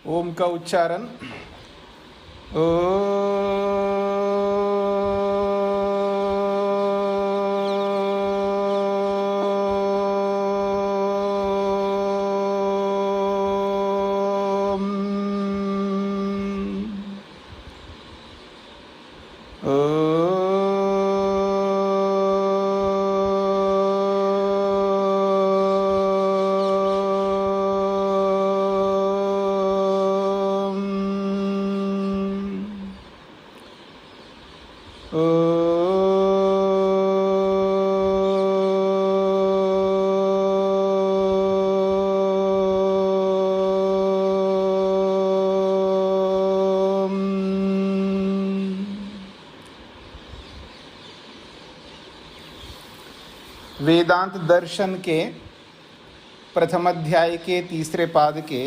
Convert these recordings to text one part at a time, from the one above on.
ओम का उच्चारण वेदांत दर्शन के प्रथम अध्याय के तीसरे पाद के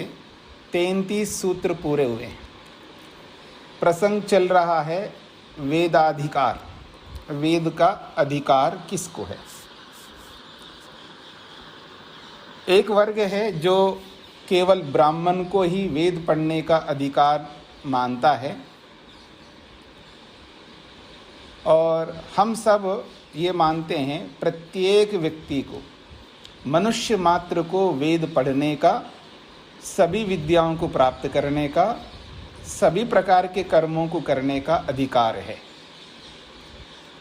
33 सूत्र पूरे हुए। प्रसंग चल रहा है वेदाधिकार। वेद का अधिकार किसको है? एक वर्ग है जो केवल ब्राह्मण को ही वेद पढ़ने का अधिकार मानता है, और हम सब ये मानते हैं प्रत्येक व्यक्ति को, मनुष्य मात्र को वेद पढ़ने का, सभी विद्याओं को प्राप्त करने का, सभी प्रकार के कर्मों को करने का अधिकार है।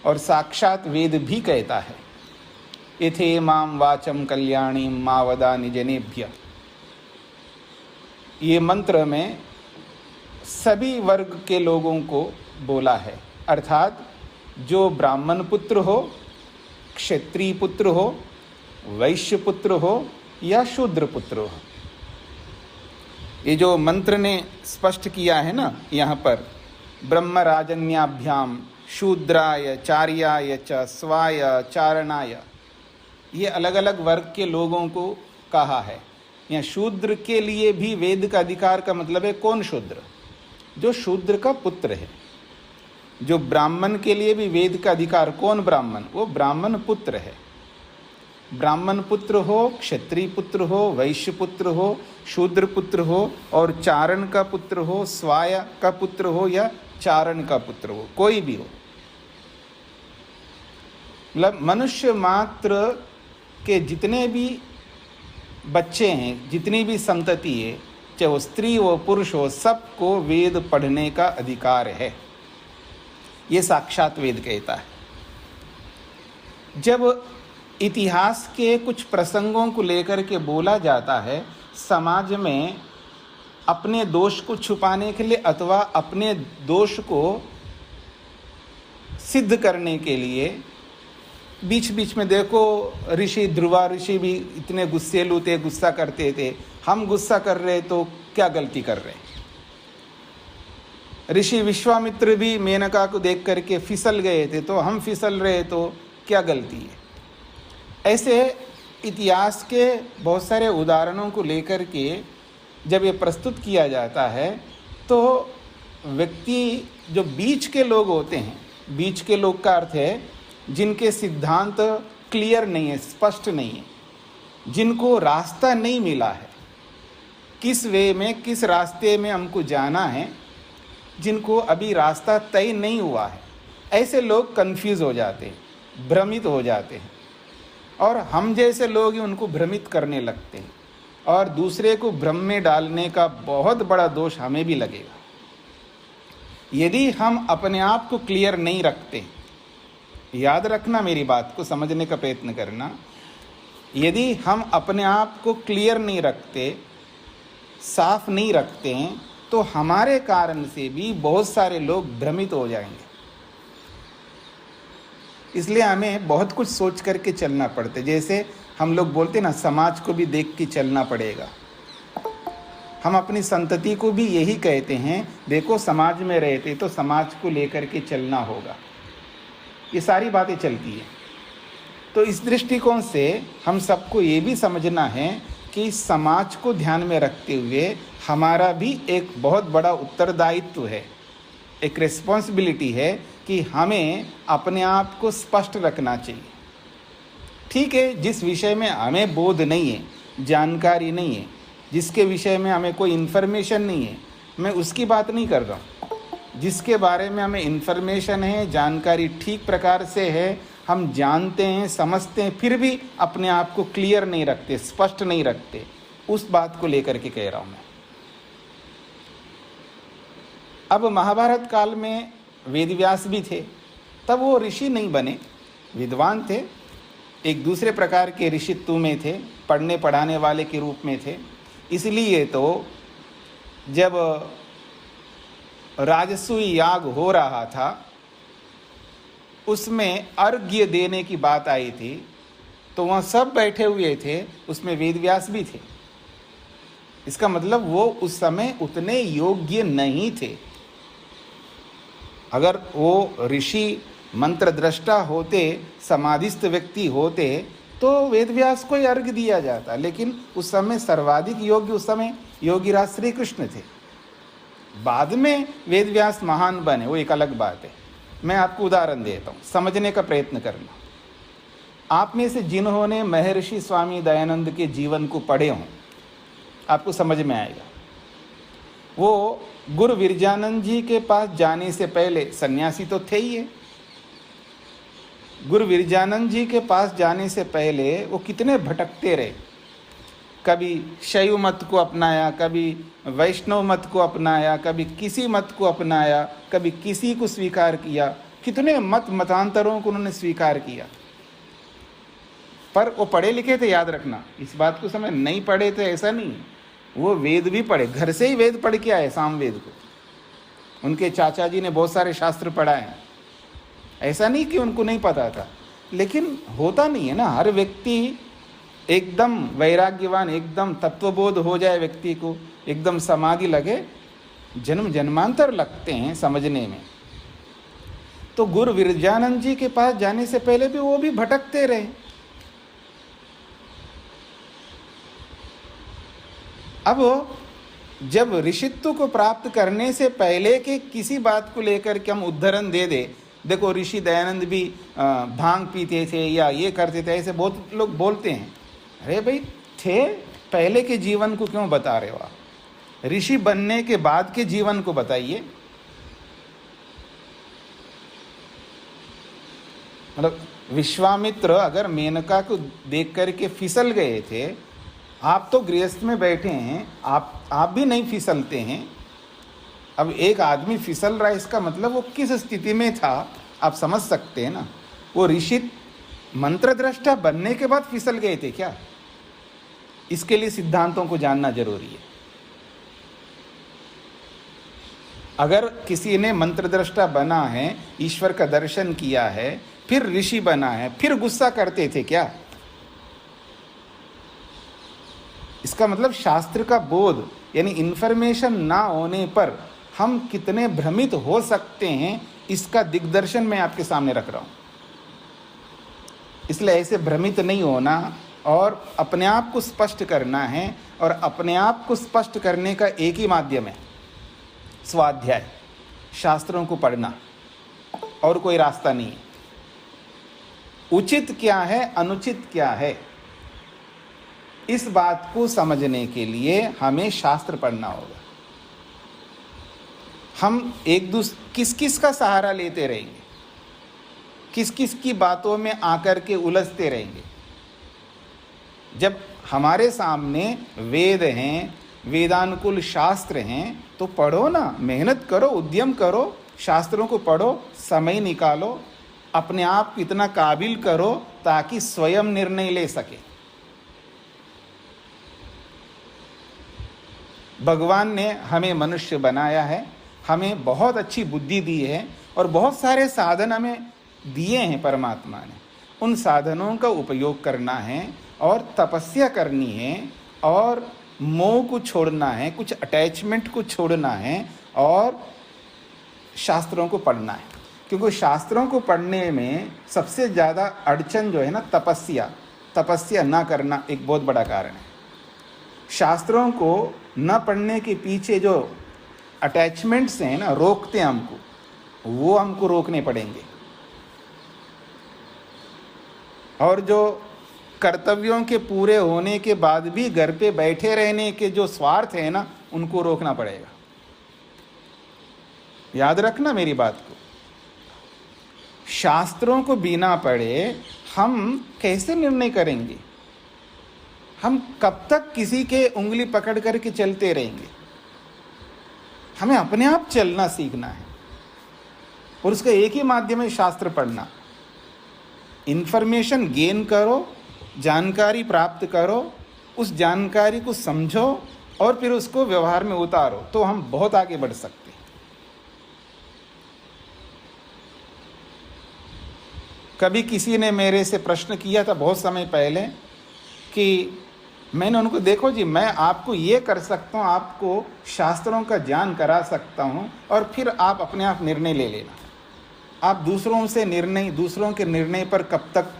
और साक्षात वेद भी कहता है, इथे माम वाचम कल्याणी मा वदानि जनेभ्य। ये मंत्र में सभी वर्ग के लोगों को बोला है, अर्थात जो ब्राह्मण पुत्र हो, क्षत्रिय पुत्र हो, वैश्य पुत्र हो या शूद्र पुत्र हो। ये जो मंत्र ने स्पष्ट किया है ना, यहाँ पर ब्रह्मराजन्याभ्याम शूद्राय चार्याय च स्वाय चारणाय, ये अलग अलग वर्ग के लोगों को कहा है। यहाँ शूद्र के लिए भी वेद का अधिकार का मतलब है कौन शूद्र? जो शूद्र का पुत्र है। जो ब्राह्मण के लिए भी वेद का अधिकार कौन ब्राह्मण? वो ब्राह्मण पुत्र है। ब्राह्मण पुत्र हो, क्षत्रिय पुत्र हो, वैश्य पुत्र हो, शूद्र पुत्र हो, और चारण का पुत्र हो, स्वाय का पुत्र हो या चारण का पुत्र हो, कोई भी हो। मतलब मनुष्य मात्र के जितने भी बच्चे हैं, जितनी भी संतति है, चाहे वो स्त्री हो पुरुष हो, सबको वेद पढ़ने का अधिकार है। ये साक्षात वेद कहता है। जब इतिहास के कुछ प्रसंगों को लेकर के बोला जाता है, समाज में अपने दोष को छुपाने के लिए अथवा अपने दोष को सिद्ध करने के लिए, बीच बीच में देखो ऋषि, ध्रुवा ऋषि भी इतने गुस्सेलू थे, गुस्सा करते थे। हम गुस्सा कर रहे तो क्या गलती कर रहे हैं? ऋषि विश्वामित्र भी मेनका को देख करके फिसल गए थे, तो हम फिसल रहे तो क्या गलती है? ऐसे इतिहास के बहुत सारे उदाहरणों को लेकर के जब ये प्रस्तुत किया जाता है, तो व्यक्ति जो बीच के लोग होते हैं, बीच के लोग का अर्थ है जिनके सिद्धांत क्लियर नहीं है, स्पष्ट नहीं है, जिनको रास्ता नहीं मिला है, किस वे में, किस रास्ते में हमको जाना है, जिनको अभी रास्ता तय नहीं हुआ है, ऐसे लोग कंफ्यूज हो जाते हैं, भ्रमित हो जाते हैं। और हम जैसे लोग ही उनको भ्रमित करने लगते हैं, और दूसरे को भ्रम में डालने का बहुत बड़ा दोष हमें भी लगेगा। यदि हम अपने आप को क्लियर नहीं रखते, याद रखना, मेरी बात को समझने का प्रयत्न करना, यदि हम अपने आप को क्लियर नहीं रखते, साफ नहीं रखते हैं, तो हमारे कारण से भी बहुत सारे लोग भ्रमित हो जाएंगे। इसलिए हमें बहुत कुछ सोच करके चलना पड़ता है। जैसे हम लोग बोलते ना, समाज को भी देख के चलना पड़ेगा। हम अपनी संतति को भी यही कहते हैं, देखो समाज में रहते तो समाज को लेकर के चलना होगा। ये सारी बातें चलती हैं। तो इस दृष्टिकोण से हम सबको ये भी समझना है कि समाज को ध्यान में रखते हुए हमारा भी एक बहुत बड़ा उत्तरदायित्व है, एक रिस्पॉन्सिबिलिटी है कि हमें अपने आप को स्पष्ट रखना चाहिए। ठीक है, जिस विषय में हमें बोध नहीं है, जानकारी नहीं है, जिसके विषय में हमें कोई इन्फॉर्मेशन नहीं है, मैं उसकी बात नहीं कर रहा हूँ। जिसके बारे में हमें इन्फॉर्मेशन है, जानकारी ठीक प्रकार से है, हम जानते हैं, समझते हैं, फिर भी अपने आप को क्लियर नहीं रखते, स्पष्ट नहीं रखते, उस बात को लेकर के कह रहा हूँ मैं। अब महाभारत काल में वेदव्यास भी थे, तब वो ऋषि नहीं बने, विद्वान थे, एक दूसरे प्रकार के ऋषित्व में थे, पढ़ने पढ़ाने वाले के रूप में थे। इसलिए तो जब राजसूय याग हो रहा था, उसमें अर्घ्य देने की बात आई थी, तो वहाँ सब बैठे हुए थे, उसमें वेदव्यास भी थे। इसका मतलब वो उस समय उतने योग्य नहीं थे। अगर वो ऋषि मंत्र दृष्टा होते, समाधिस्थ व्यक्ति होते, तो वेदव्यास को ही अर्घ्य दिया जाता। लेकिन उस समय सर्वाधिक योग्य उस समय योगीराज श्री कृष्ण थे। बाद में वेदव्यास महान बने, वो एक अलग बात है। मैं आपको उदाहरण देता हूँ, समझने का प्रयत्न करना। आप में से जिन्होंने महर्षि स्वामी दयानंद के जीवन को पढ़े हों, आपको समझ में आएगा। वो गुरु विरजानंद जी के पास जाने से पहले सन्यासी तो थे ही है। गुरु विरजानंद जी के पास जाने से पहले वो कितने भटकते रहे। कभी शैव मत को अपनाया, कभी वैष्णव मत को अपनाया, कभी किसी मत को अपनाया, कभी किसी को स्वीकार किया। कितने मतांतरों को उन्होंने स्वीकार किया। पर वो पढ़े लिखे थे, याद रखना इस बात को। समय नहीं पढ़े थे ऐसा नहीं, वो वेद भी पढ़े, घर से ही वेद पढ़ के आए, सामवेद को। उनके चाचा जी ने बहुत सारे शास्त्र पढ़ाए हैं, ऐसा नहीं कि उनको नहीं पता था। लेकिन होता नहीं है ना, हर व्यक्ति एकदम वैराग्यवान, एकदम तत्वबोध हो जाए, व्यक्ति को एकदम समाधि लगे, जन्म जन्मांतर लगते हैं समझने में। तो गुरु विरजानंद जी के पास जाने से पहले भी वो भी भटकते रहे। अब जब ऋषित्व को प्राप्त करने से पहले के किसी बात को लेकर के हम उद्धरण दे दे, देखो ऋषि दयानंद भी भांग पीते थे या ये करते थे, ऐसे बहुत लोग बोलते हैं। अरे भाई, थे, पहले के जीवन को क्यों बता रहे हो आप? ऋषि बनने के बाद के जीवन को बताइए। मतलब विश्वामित्र अगर मेनका को देख करके फिसल गए थे, आप तो गृहस्थ में बैठे हैं, आप भी नहीं फिसलते हैं। अब एक आदमी फिसल रहा है, इसका मतलब वो किस स्थिति में था आप समझ सकते हैं ना। वो ऋषि मंत्रद्रष्टा बनने के बाद फिसल गए थे क्या? इसके लिए सिद्धांतों को जानना जरूरी है। अगर किसी ने मंत्रद्रष्टा बना है, ईश्वर का दर्शन किया है, फिर ऋषि बना है, फिर गुस्सा करते थे क्या? इसका मतलब शास्त्र का बोध यानी इन्फॉर्मेशन ना होने पर हम कितने भ्रमित हो सकते हैं, इसका दिग्दर्शन मैं आपके सामने रख रहा हूं। इसलिए ऐसे भ्रमित नहीं होना और अपने आप को स्पष्ट करना है। और अपने आप को स्पष्ट करने का एक ही माध्यम है, स्वाध्याय, शास्त्रों को पढ़ना, और कोई रास्ता नहीं है। उचित क्या है, अनुचित क्या है, इस बात को समझने के लिए हमें शास्त्र पढ़ना होगा। हम एक दूसरे किस किस का सहारा लेते रहेंगे, किस किस की बातों में आकर के उलझते रहेंगे। जब हमारे सामने वेद हैं, वेदानुकूल शास्त्र हैं, तो पढ़ो ना, मेहनत करो, उद्यम करो, शास्त्रों को पढ़ो, समय निकालो, अपने आप को इतना काबिल करो ताकि स्वयं निर्णय ले सके। भगवान ने हमें मनुष्य बनाया है, हमें बहुत अच्छी बुद्धि दी है और बहुत सारे साधन हमें दिए हैं परमात्मा ने। उन साधनों का उपयोग करना है और तपस्या करनी है और मोह को छोड़ना है, कुछ अटैचमेंट को छोड़ना है और शास्त्रों को पढ़ना है। क्योंकि शास्त्रों को पढ़ने में सबसे ज़्यादा अड़चन जो है ना, तपस्या ना करना एक बहुत बड़ा कारण है। शास्त्रों को न पढ़ने के पीछे जो अटैचमेंट्स हैं ना, रोकते हैं हमको, वो हमको रोकने पड़ेंगे। और जो कर्तव्यों के पूरे होने के बाद भी घर पे बैठे रहने के जो स्वार्थ है ना, उनको रोकना पड़ेगा। याद रखना मेरी बात को। शास्त्रों को बिना पढ़े हम कैसे निर्णय करेंगे? हम कब तक किसी के उंगली पकड़ करके चलते रहेंगे? हमें अपने आप चलना सीखना है, और उसका एक ही माध्यम है शास्त्र पढ़ना। इंफॉर्मेशन गेन करो, जानकारी प्राप्त करो, उस जानकारी को समझो और फिर उसको व्यवहार में उतारो, तो हम बहुत आगे बढ़ सकते हैं। कभी किसी ने मेरे से प्रश्न किया था बहुत समय पहले कि मैंने उनको, देखो जी, मैं आपको ये कर सकता हूँ, आपको शास्त्रों का ज्ञान करा सकता हूँ, और फिर आप अपने आप निर्णय ले लेना। आप दूसरों के निर्णय पर कब तक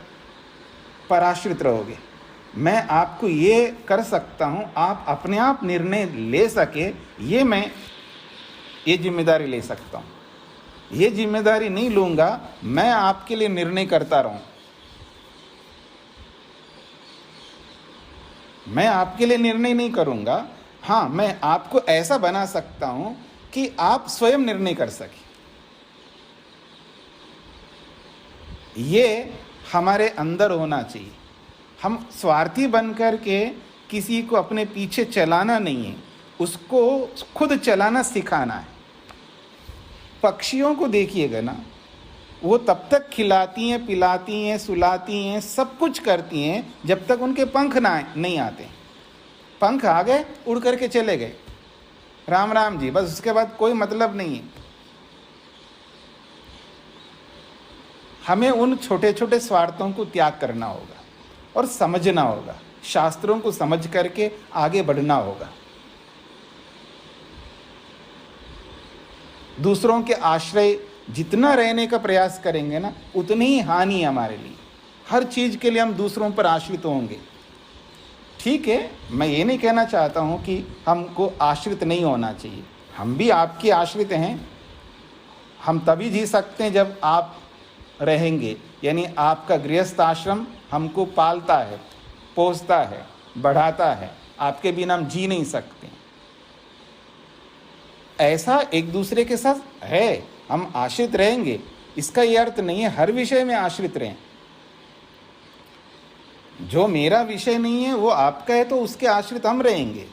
पराश्रित रहोगे? मैं आपको ये कर सकता हूँ, आप अपने आप निर्णय ले सके, ये जिम्मेदारी ले सकता हूँ। ये जिम्मेदारी नहीं लूँगा, मैं आपके लिए निर्णय करता रहूँ। मैं आपके लिए निर्णय नहीं करूँगा। हाँ, मैं आपको ऐसा बना सकता हूँ कि आप स्वयं निर्णय कर सकें। ये हमारे अंदर होना चाहिए। हम स्वार्थी बनकर के किसी को अपने पीछे चलाना नहीं है, उसको खुद चलाना सिखाना है। पक्षियों को देखिएगा ना, वो तब तक खिलाती हैं, पिलाती हैं, सुलाती हैं, सब कुछ करती हैं जब तक उनके पंख नहीं आते। पंख आ गए, उड़ करके चले गए, राम राम जी, बस। उसके बाद कोई मतलब नहीं है। हमें उन छोटे छोटे स्वार्थों को त्याग करना होगा और समझना होगा, शास्त्रों को समझ करके आगे बढ़ना होगा। दूसरों के आश्रय जितना रहने का प्रयास करेंगे ना, उतनी ही हानि है हमारे लिए। हर चीज़ के लिए हम दूसरों पर आश्रित होंगे। ठीक है, मैं ये नहीं कहना चाहता हूँ कि हमको आश्रित नहीं होना चाहिए। हम भी आपके आश्रित हैं। हम तभी जी सकते हैं जब आप रहेंगे, यानी आपका गृहस्थ आश्रम हमको पालता है, पोसता है, बढ़ाता है। आपके बिना हम जी नहीं सकते। ऐसा एक दूसरे के साथ है, हम आश्रित रहेंगे। इसका ये अर्थ नहीं है हर विषय में आश्रित रहें। जो मेरा विषय नहीं है वो आपका है, तो उसके आश्रित हम रहेंगे,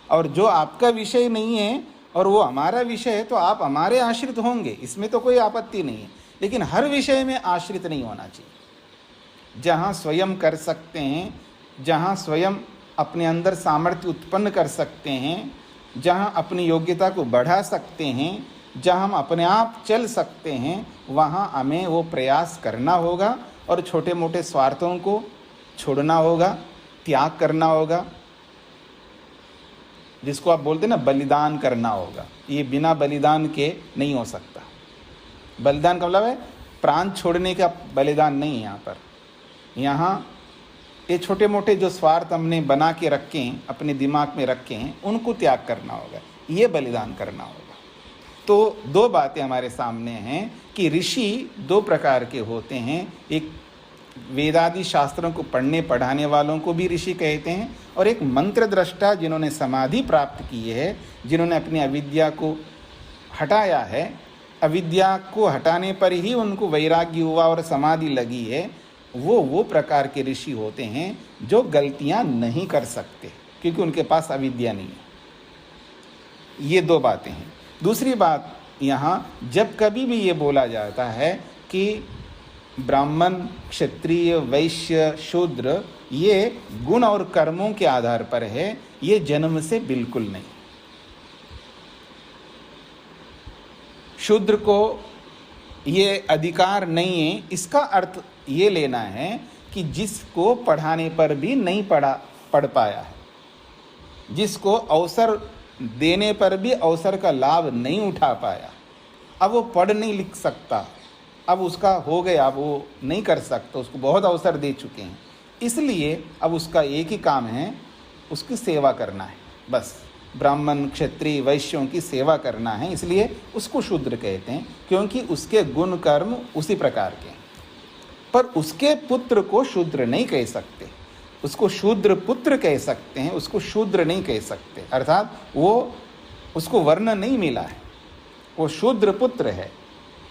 और जो आपका विषय नहीं है और वो हमारा विषय है, तो आप हमारे आश्रित होंगे। इसमें तो कोई आपत्ति नहीं है, लेकिन हर विषय में आश्रित नहीं होना चाहिए। जहाँ स्वयं कर सकते हैं, जहाँ स्वयं अपने अंदर सामर्थ्य उत्पन्न कर सकते हैं, जहाँ अपनी योग्यता को बढ़ा सकते हैं, जहाँ हम अपने आप चल सकते हैं, वहाँ हमें वो प्रयास करना होगा और छोटे मोटे स्वार्थों को छोड़ना होगा, त्याग करना होगा, जिसको आप बोलते हैं ना, बलिदान करना होगा। ये बिना बलिदान के नहीं हो सकता। बलिदान का मतलब है प्राण छोड़ने का बलिदान नहीं है। यहाँ ये छोटे मोटे जो स्वार्थ हमने बना के रखे हैं, अपने दिमाग में रखे हैं, उनको त्याग करना होगा, ये बलिदान करना होगा। तो दो बातें हमारे सामने हैं कि ऋषि दो प्रकार के होते हैं। एक वेदादि शास्त्रों को पढ़ने पढ़ाने वालों को भी ऋषि कहते हैं, और एक मंत्र दृष्टा जिन्होंने समाधि प्राप्त की है, जिन्होंने अपनी अविद्या को हटाया है। अविद्या को हटाने पर ही उनको वैराग्य हुआ और समाधि लगी है। वो प्रकार के ऋषि होते हैं जो गलतियां नहीं कर सकते, क्योंकि उनके पास अविद्या नहीं है। ये दो बातें हैं। दूसरी बात, यहाँ जब कभी भी ये बोला जाता है कि ब्राह्मण, क्षत्रिय, वैश्य, शूद्र, ये गुण और कर्मों के आधार पर है, ये जन्म से बिल्कुल नहीं। शूद्र को ये अधिकार नहीं है, इसका अर्थ ये लेना है कि जिसको पढ़ाने पर भी नहीं पढ़ पाया है, जिसको अवसर देने पर भी अवसर का लाभ नहीं उठा पाया, अब वो पढ़ नहीं लिख सकता, अब उसका हो गया, अब वो नहीं कर सकता, उसको बहुत अवसर दे चुके हैं, इसलिए अब उसका एक ही काम है, उसकी सेवा करना है। बस ब्राह्मण, क्षत्रिय, वैश्यों की सेवा करना है, इसलिए उसको शूद्र कहते हैं, क्योंकि उसके गुण कर्म उसी प्रकार के हैं। पर उसके पुत्र को शूद्र नहीं कह सकते, उसको शूद्र पुत्र कह सकते हैं, उसको शूद्र नहीं कह सकते, अर्थात वो उसको वर्ण नहीं मिला है, वो शूद्र पुत्र है।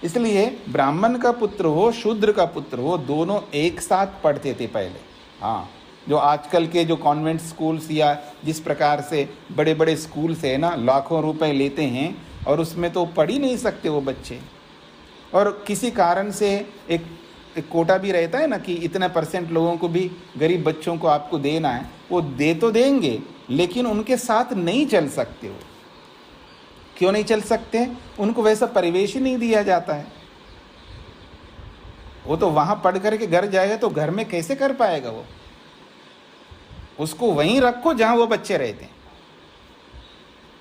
इसलिए ब्राह्मण का पुत्र हो, शूद्र का पुत्र हो, दोनों एक साथ पढ़ते थे पहले। हाँ, जो आजकल के जो कॉन्वेंट स्कूल्स या जिस प्रकार से बड़े बड़े स्कूल्स है ना, लाखों रुपए लेते हैं और उसमें तो पढ़ ही नहीं सकते वो बच्चे, और किसी कारण से एक कोटा भी रहता है ना कि इतना % लोगों को भी, गरीब बच्चों को आपको देना है, वो दे तो देंगे लेकिन उनके साथ नहीं चल सकते। वो क्यों नहीं चल सकते? उनको वैसा परिवेश ही नहीं दिया जाता है। वो तो वहां पढ़ करके घर जाएगा तो घर में कैसे कर पाएगा वो? उसको वहीं रखो जहां वो बच्चे रहते हैं,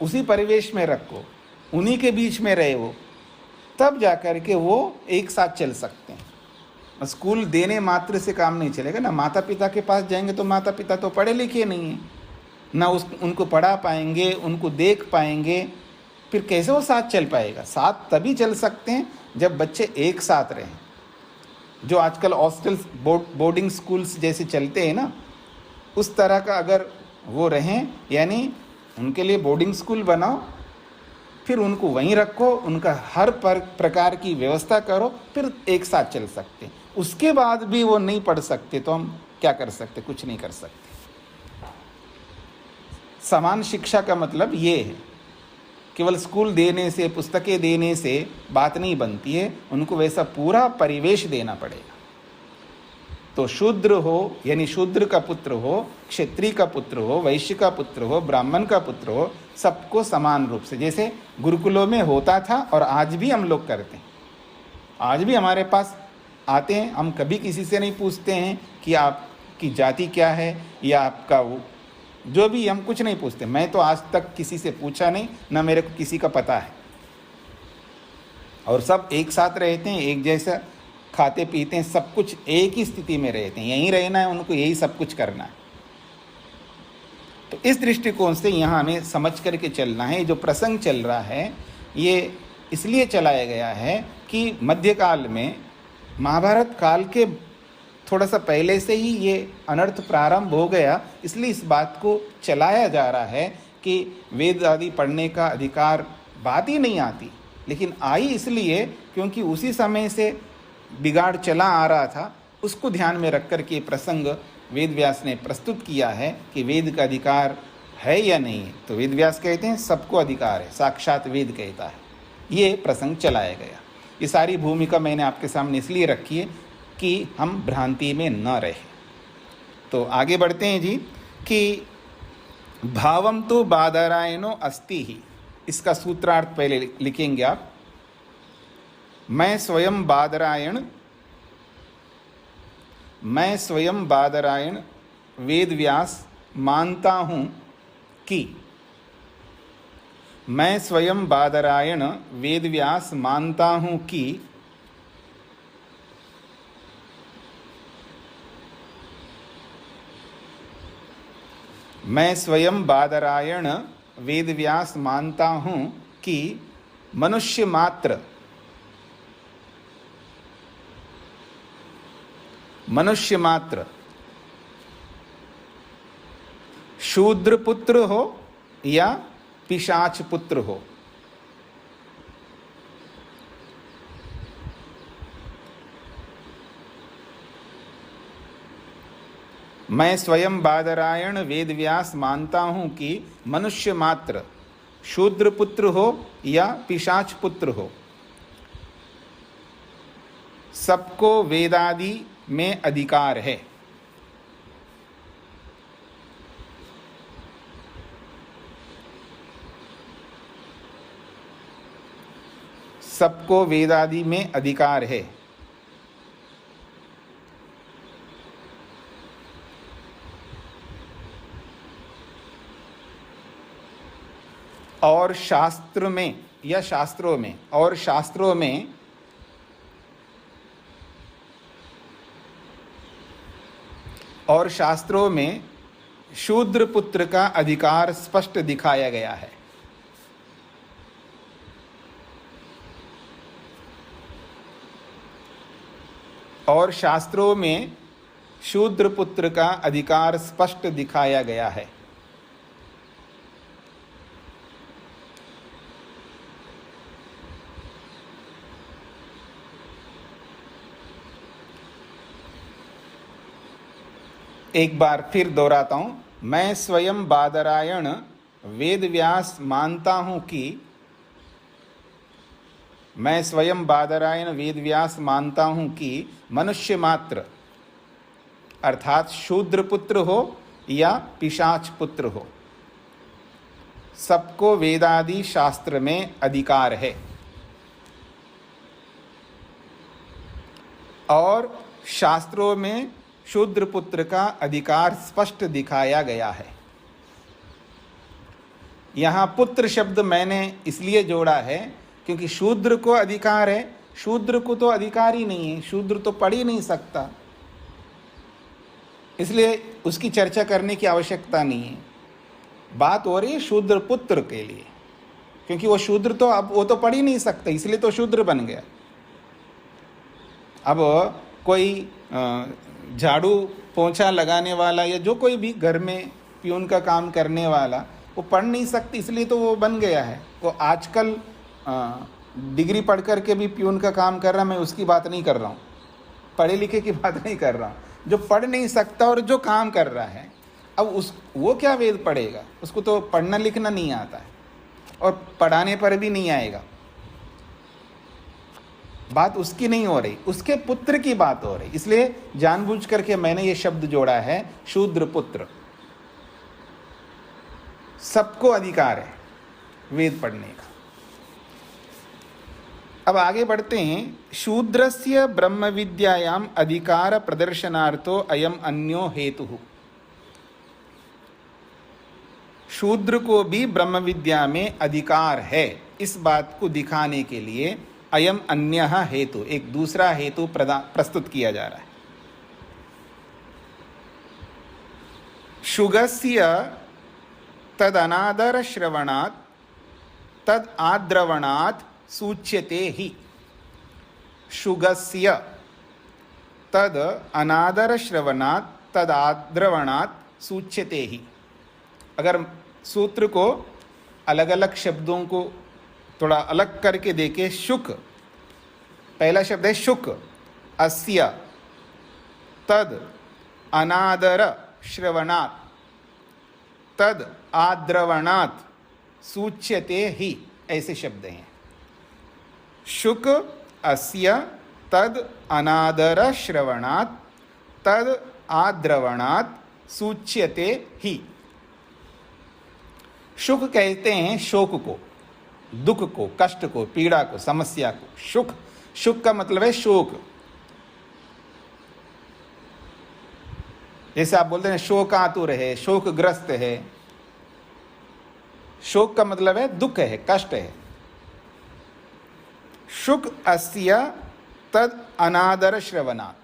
उसी परिवेश में रखो, उन्हीं के बीच में रहे वो, तब जाकर के वो एक साथ चल सकते हैं। स्कूल देने मात्र से काम नहीं चलेगा ना। माता पिता के पास जाएंगे तो माता पिता तो पढ़े लिखे नहीं हैं ना, उनको पढ़ा पाएंगे, उनको देख पाएंगे, फिर कैसे वो साथ चल पाएगा? साथ तभी चल सकते हैं जब बच्चे एक साथ रहें। जो आजकल हॉस्टल्स, बोर्डिंग स्कूल्स जैसे चलते हैं ना, उस तरह का अगर वो रहें, यानी उनके लिए बोर्डिंग स्कूल बनाओ, फिर उनको वहीं रखो, उनका हर प्रकार की व्यवस्था करो, फिर एक साथ चल सकते। उसके बाद भी वो नहीं पढ़ सकते तो हम क्या कर सकते? कुछ नहीं कर सकते। समान शिक्षा का मतलब ये है, केवल स्कूल देने से, पुस्तकें देने से बात नहीं बनती है, उनको वैसा पूरा परिवेश देना पड़ेगा। तो शूद्र हो यानी शूद्र का पुत्र हो, क्षत्रिय का पुत्र हो, वैश्य का पुत्र हो, ब्राह्मण का पुत्र हो, सबको समान रूप से, जैसे गुरुकुलों में होता था और आज भी हम लोग करते हैं। आज भी हमारे पास आते हैं, हम कभी किसी से नहीं पूछते हैं कि आपकी जाति क्या है या आपका वो, जो भी, हम कुछ नहीं पूछते। मैं तो आज तक किसी से पूछा नहीं, ना मेरे को किसी का पता है। और सब एक साथ रहते हैं, एक जैसा खाते पीते हैं, सब कुछ एक ही स्थिति में रहते हैं, यहीं रहना है उनको, यही सब कुछ करना है। तो इस दृष्टिकोण से यहाँ हमें समझ करके चलना है। जो प्रसंग चल रहा है ये इसलिए चलाया गया है कि मध्यकाल में, महाभारत काल के थोड़ा सा पहले से ही ये अनर्थ प्रारंभ हो गया, इसलिए इस बात को चलाया जा रहा है कि वेद आदि पढ़ने का अधिकार बात ही नहीं आती, लेकिन आई इसलिए क्योंकि उसी समय से बिगाड़ चला आ रहा था। उसको ध्यान में रख कर के प्रसंग वेद व्यास ने प्रस्तुत किया है कि वेद का अधिकार है या नहीं है। तो वेद व्यास कहते हैं सबको अधिकार है, साक्षात वेद कहता है। ये प्रसंग चलाया गया। ये सारी भूमिका मैंने आपके सामने इसलिए रखी है कि हम भ्रांति में न रहे। तो आगे बढ़ते हैं जी कि भावम तो बादरायणो अस्ति ही, इसका सूत्रार्थ पहले लिखेंगे आप। मैं स्वयं बादरायण वेद व्यास मानता हूँ कि, मैं स्वयं बादरायण वेद व्यास मानता हूँ कि मैं स्वयं बादरायण वेद व्यास मानता हूँ कि मनुष्य मात्र शूद्र पुत्र हो या पिशाच पुत्र हो, मैं स्वयं बादरायण वेद व्यास मानता हूं कि मनुष्य मात्र शूद्र पुत्र हो या पिशाच पुत्र हो, सबको वेदादि में अधिकार है। सबको वेदादि में अधिकार है। और शास्त्र में या शास्त्रों में, और शास्त्रों में शूद्र पुत्र का अधिकार स्पष्ट दिखाया गया है। और शास्त्रों में शूद्र पुत्र का अधिकार स्पष्ट दिखाया गया है। एक बार फिर दोहराता हूं, मैं स्वयं बादरायण वेदव्यास मानता हूं कि मनुष्य मात्र अर्थात शूद्र पुत्र हो या पिशाच पुत्र हो, सबको वेदादि शास्त्र में अधिकार है और शास्त्रों में शूद्र पुत्र का अधिकार स्पष्ट दिखाया गया है। यहाँ पुत्र शब्द मैंने इसलिए जोड़ा है क्योंकि शूद्र को अधिकार है, शूद्र को तो अधिकार ही नहीं है, शूद्र तो पढ़ ही नहीं सकता, इसलिए उसकी चर्चा करने की आवश्यकता नहीं है। बात हो रही है शूद्र पुत्र के लिए, क्योंकि वो शूद्र तो अब वो तो पढ़ ही नहीं सकता, इसलिए तो शूद्र बन गया। अब कोई झाड़ू पोंछा लगाने वाला या जो कोई भी घर में प्यून का काम करने वाला, वो पढ़ नहीं सकती, इसलिए तो वो बन गया है। वो आजकल डिग्री पढ़ कर के भी प्यून का काम कर रहा, मैं उसकी बात नहीं कर रहा हूँ, पढ़े लिखे की बात नहीं कर रहा हूँ। जो पढ़ नहीं सकता और जो काम कर रहा है, अब वो क्या वेद पढ़ेगा, उसको तो पढ़ना लिखना नहीं आता है और पढ़ाने पर भी नहीं आएगा। बात उसकी नहीं हो रही, उसके पुत्र की बात हो रही, इसलिए जानबूझ करके मैंने ये शब्द जोड़ा है शूद्र पुत्र। सबको अधिकार है वेद पढ़ने का। अब आगे बढ़ते हैं। शूद्रस्य ब्रह्म विद्यायाम अधिकार प्रदर्शनार्थो अयम अन्यो हेतु। शूद्र को भी ब्रह्म विद्या में अधिकार है, इस बात को दिखाने के लिए अयम अन्यः हेतु, एक दूसरा हेतु प्रस्तुत किया जा रहा है। शुगस्य तद अनादर श्रवणात् तद आद्रवणात् सूच्यते ही। शुगस्य तद अनादर श्रवणात् तद आद्रवणात् सूच्यते ही। अगर सूत्र को अलग अलग शब्दों को थोड़ा अलग करके देखे, शुक, पहला शब्द है शुक, अस्य तद अनादर श्रवणात् तद आद्रवणात् सूच्यते ही, ऐसे शब्द हैं। शुक अस्य तद अनादर श्रवणात् तद आद्रवणात् सूच्यते ही। शुक कहते हैं शोक को, दुख को, कष्ट को, पीड़ा को, समस्या को। शुक, शुक का मतलब है शोक। जैसे आप बोलते हैं शोकातुर है, शोकग्रस्त है। शोक का मतलब है दुख है, कष्ट है। शुक अस्य तद अनादर श्रवणात्।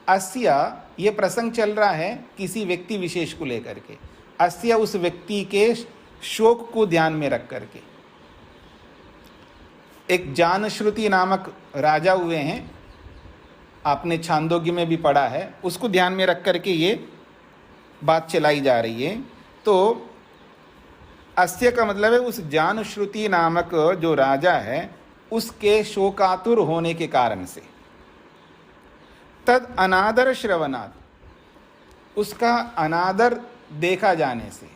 अस्य ये प्रसंग चल रहा है किसी व्यक्ति विशेष को लेकर के। अस्य उस व्यक्ति के शोक को ध्यान में रख करके। एक जानश्रुति नामक राजा हुए हैं, आपने छांदोग्य में भी पढ़ा है, उसको ध्यान में रख करके ये बात चलाई जा रही है। तो अस्य का मतलब है उस जानश्रुति नामक जो राजा है उसके शोकातुर होने के कारण से। तद अनादर श्रवणात्, उसका अनादर देखा जाने से,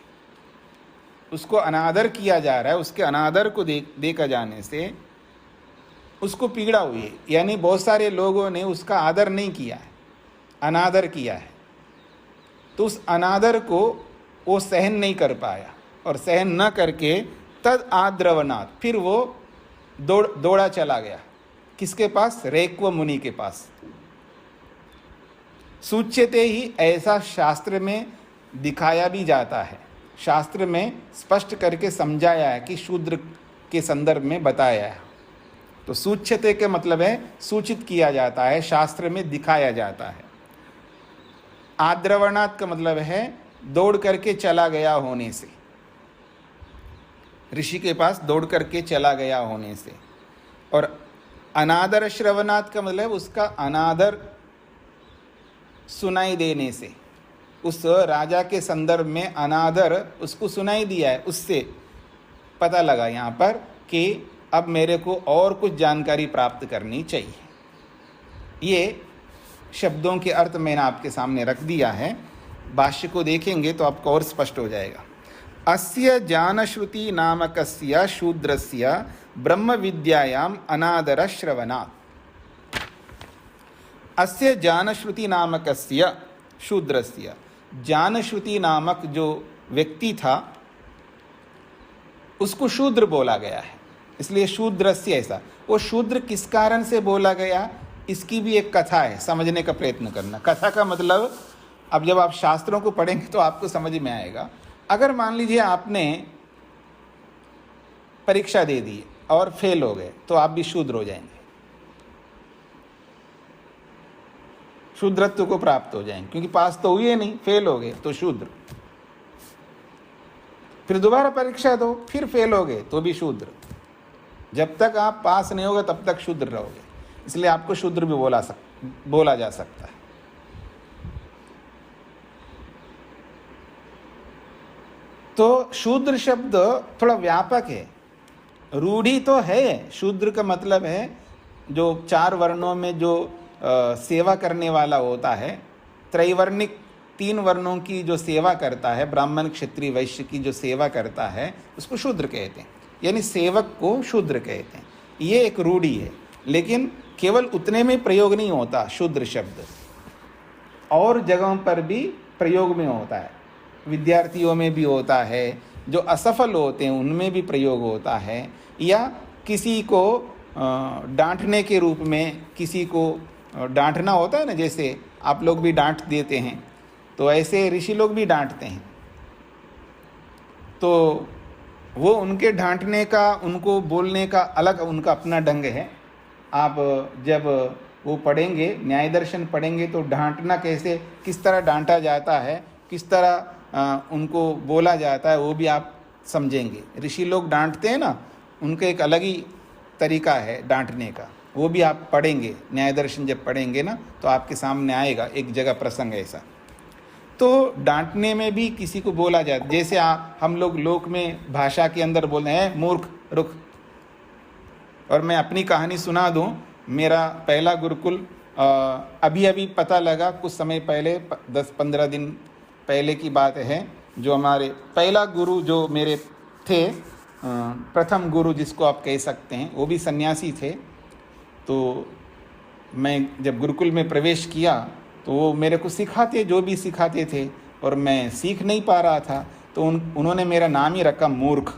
उसको अनादर किया जा रहा है, उसके अनादर को देखा जाने से उसको पीड़ा हुई है। यानी बहुत सारे लोगों ने उसका आदर नहीं किया है, अनादर किया है। तो उस अनादर को वो सहन नहीं कर पाया और सहन न करके तद आद्रवनाथ, फिर वो दौड़ा चला गया किसके पास? रेक्व मुनि के पास। सूच्यते ही, ऐसा शास्त्र में दिखाया भी जाता है, शास्त्र में स्पष्ट करके समझाया है कि शूद्र के संदर्भ में बताया है। तो सूच्यते के मतलब है सूचित किया जाता है, शास्त्र में दिखाया जाता है। आद्रवणात् का मतलब है दौड़ करके चला गया होने से, ऋषि के पास दौड़ करके चला गया होने से। और अनादर श्रवणात् का मतलब उसका अनादर सुनाई देने से, उस राजा के संदर्भ में अनादर उसको सुनाई दिया है, उससे पता लगा यहाँ पर कि अब मेरे को और कुछ जानकारी प्राप्त करनी चाहिए। ये शब्दों के अर्थ मैंने आपके सामने रख दिया है। भाष्य को देखेंगे तो आपको और स्पष्ट हो जाएगा। अस्य जानश्रुति नामकस्य शूद्रस्य ब्रह्म विद्यायाम अनादर श्रवणात्। अस्य जानश्रुति नामकस्य शूद्रस्य, जानश्रुति नामक जो व्यक्ति था उसको शूद्र बोला गया है, इसलिए शूद्रस्य ऐसा। वो शूद्र किस कारण से बोला गया, इसकी भी एक कथा है, समझने का प्रयत्न करना। कथा का मतलब अब जब आप शास्त्रों को पढ़ेंगे तो आपको समझ में आएगा। अगर मान लीजिए आपने परीक्षा दे दी और फेल हो गए तो आप भी शूद्र हो जाएंगे, शूद्रत्व को प्राप्त हो जाएंगे, क्योंकि पास तो हुए नहीं, फेल हो गए तो शूद्र। फिर दोबारा परीक्षा दो, फिर फेल हो गए तो भी शूद्र। जब तक आप पास नहीं होगे तब तक शूद्र रहोगे, इसलिए आपको शूद्र भी बोला जा सकता है। तो शूद्र शब्द थोड़ा व्यापक है, रूढ़ी तो है। शूद्र का मतलब है जो 4 वर्णों में जो सेवा करने वाला होता है, त्रैवर्णिक 3 वर्णों की जो सेवा करता है, ब्राह्मण क्षत्रिय वैश्य की जो सेवा करता है उसको शूद्र कहते हैं, यानी सेवक को शूद्र कहते हैं। ये एक रूढ़ी है, लेकिन केवल उतने में प्रयोग नहीं होता। शूद्र शब्द और जगहों पर भी प्रयोग में होता है, विद्यार्थियों में भी होता है, जो असफल होते हैं उनमें भी प्रयोग होता है, या किसी को डांटने के रूप में, किसी को डांटना होता है ना, जैसे आप लोग भी डांट देते हैं तो ऐसे ऋषि लोग भी डांटते हैं। तो वो उनके डांटने का, उनको बोलने का अलग उनका अपना ढंग है। आप जब वो पढ़ेंगे, न्याय दर्शन पढ़ेंगे तो डांटना कैसे, किस तरह डांटा जाता है, किस तरह उनको बोला जाता है, वो भी आप समझेंगे। ऋषि लोग डांटते हैं ना, उनका एक अलग ही तरीका है डांटने का, वो भी आप पढ़ेंगे। न्याय दर्शन जब पढ़ेंगे ना तो आपके सामने आएगा एक जगह प्रसंग ऐसा। तो डांटने में भी किसी को बोला जाता, जैसे हम लोग लोक में भाषा के अंदर बोलते हैं मूर्ख, रुख। और मैं अपनी कहानी सुना दूं, मेरा पहला गुरुकुल अभी अभी पता लगा, कुछ समय पहले, 10-15 दिन पहले की बात है। जो हमारे पहला गुरु जो मेरे थे, प्रथम गुरु जिसको आप कह सकते हैं, वो भी सन्यासी थे। तो मैं जब गुरुकुल में प्रवेश किया तो वो मेरे को सिखाते, जो भी सिखाते थे, और मैं सीख नहीं पा रहा था। तो उन्होंने मेरा नाम ही रखा मूर्ख,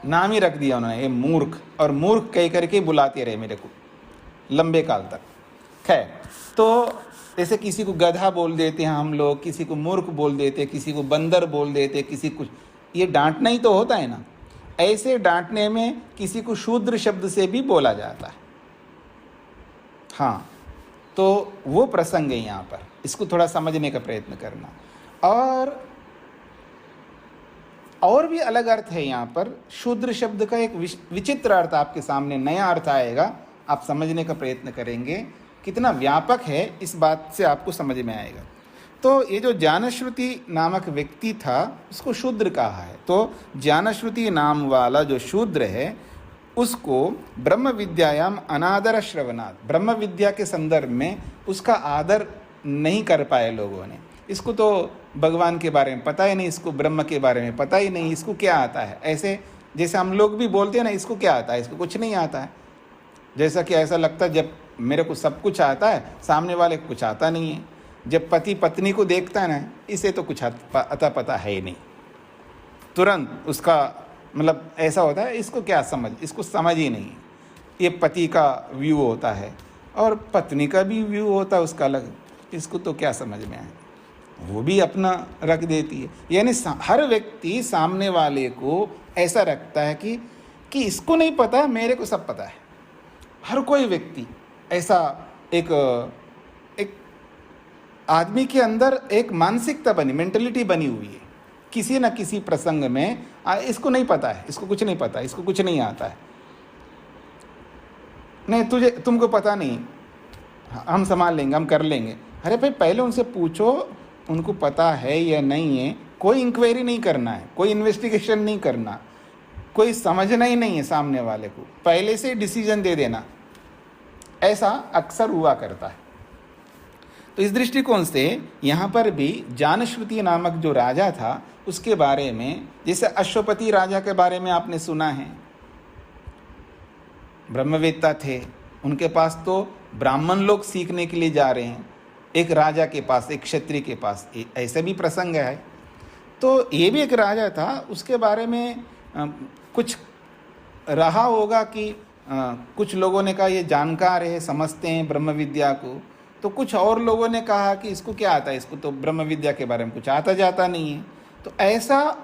नाम ही रख दिया उन्होंने, ये मूर्ख। और मूर्ख कह करके बुलाते रहे मेरे को लंबे काल तक। खैर, तो जैसे किसी को गधा बोल देते हैं हम लोग, किसी को मूर्ख बोल देते, किसी को बंदर बोल देते, किसी कुछ, ये डांटना ही तो होता है ना। ऐसे डांटने में किसी को शूद्र शब्द से भी बोला जाता है। हाँ, तो वो प्रसंग है यहाँ पर, इसको थोड़ा समझने का प्रयत्न करना। और भी अलग अर्थ है यहाँ पर। शूद्र शब्द का एक विचित्र अर्थ आपके सामने, नया अर्थ आएगा, आप समझने का प्रयत्न करेंगे। कितना व्यापक है इस बात से आपको समझ में आएगा। तो ये जो जानश्रुति नामक व्यक्ति था उसको शूद्र कहा है। तो जानश्रुति नाम वाला जो शूद्र है उसको ब्रह्म विद्यायाम अनादर श्रवणात्, ब्रह्म विद्या के संदर्भ में उसका आदर नहीं कर पाए लोगों ने। इसको तो भगवान के बारे में पता ही नहीं, इसको ब्रह्म के बारे में पता ही नहीं, इसको क्या आता है। ऐसे जैसे हम लोग भी बोलते हैं ना, इसको क्या आता है, इसको कुछ नहीं आता है। जैसा कि ऐसा लगता है जब मेरे को सब कुछ आता है, सामने वाले को कुछ आता नहीं है। जब पति पत्नी को देखता है ना, इसे तो कुछ अता पता है ही नहीं, तुरंत उसका मतलब ऐसा होता है, इसको क्या समझ, इसको समझ ही नहीं। ये पति का व्यू होता है और पत्नी का भी व्यू होता है उसका अलग, इसको तो क्या समझ में आए, वो भी अपना रख देती है। यानी हर व्यक्ति सामने वाले को ऐसा रखता है कि इसको नहीं पता, मेरे को सब पता है। हर कोई व्यक्ति ऐसा एक आदमी के अंदर एक मानसिकता बनी, मेंटलिटी बनी हुई है। किसी न किसी प्रसंग में इसको नहीं पता है, इसको कुछ नहीं पता, इसको कुछ नहीं आता है, नहीं तुमको पता नहीं, हम संभाल लेंगे, हम कर लेंगे। अरे भाई पहले उनसे पूछो उनको पता है या नहीं है। कोई इंक्वायरी नहीं करना है, कोई इन्वेस्टिगेशन नहीं करना, कोई समझना ही नहीं है सामने वाले को, पहले से डिसीजन दे देना, ऐसा अक्सर हुआ करता है। तो इस दृष्टिकोण से यहाँ पर भी जानश्रुति नामक जो राजा था उसके बारे में, जैसे अश्वपति राजा के बारे में आपने सुना है, ब्रह्मवेत्ता थे, उनके पास तो ब्राह्मण लोग सीखने के लिए जा रहे हैं, एक राजा के पास, एक क्षत्रिय के पास, ऐसे भी प्रसंग है। तो ये भी एक राजा था, उसके बारे में कुछ रहा होगा कि कुछ लोगों ने कहा ये जानकार है, समझते हैं ब्रह्म विद्या को, तो कुछ और लोगों ने कहा कि इसको क्या आता है, इसको तो ब्रह्म विद्या के बारे में कुछ आता जाता नहीं है। तो ऐसा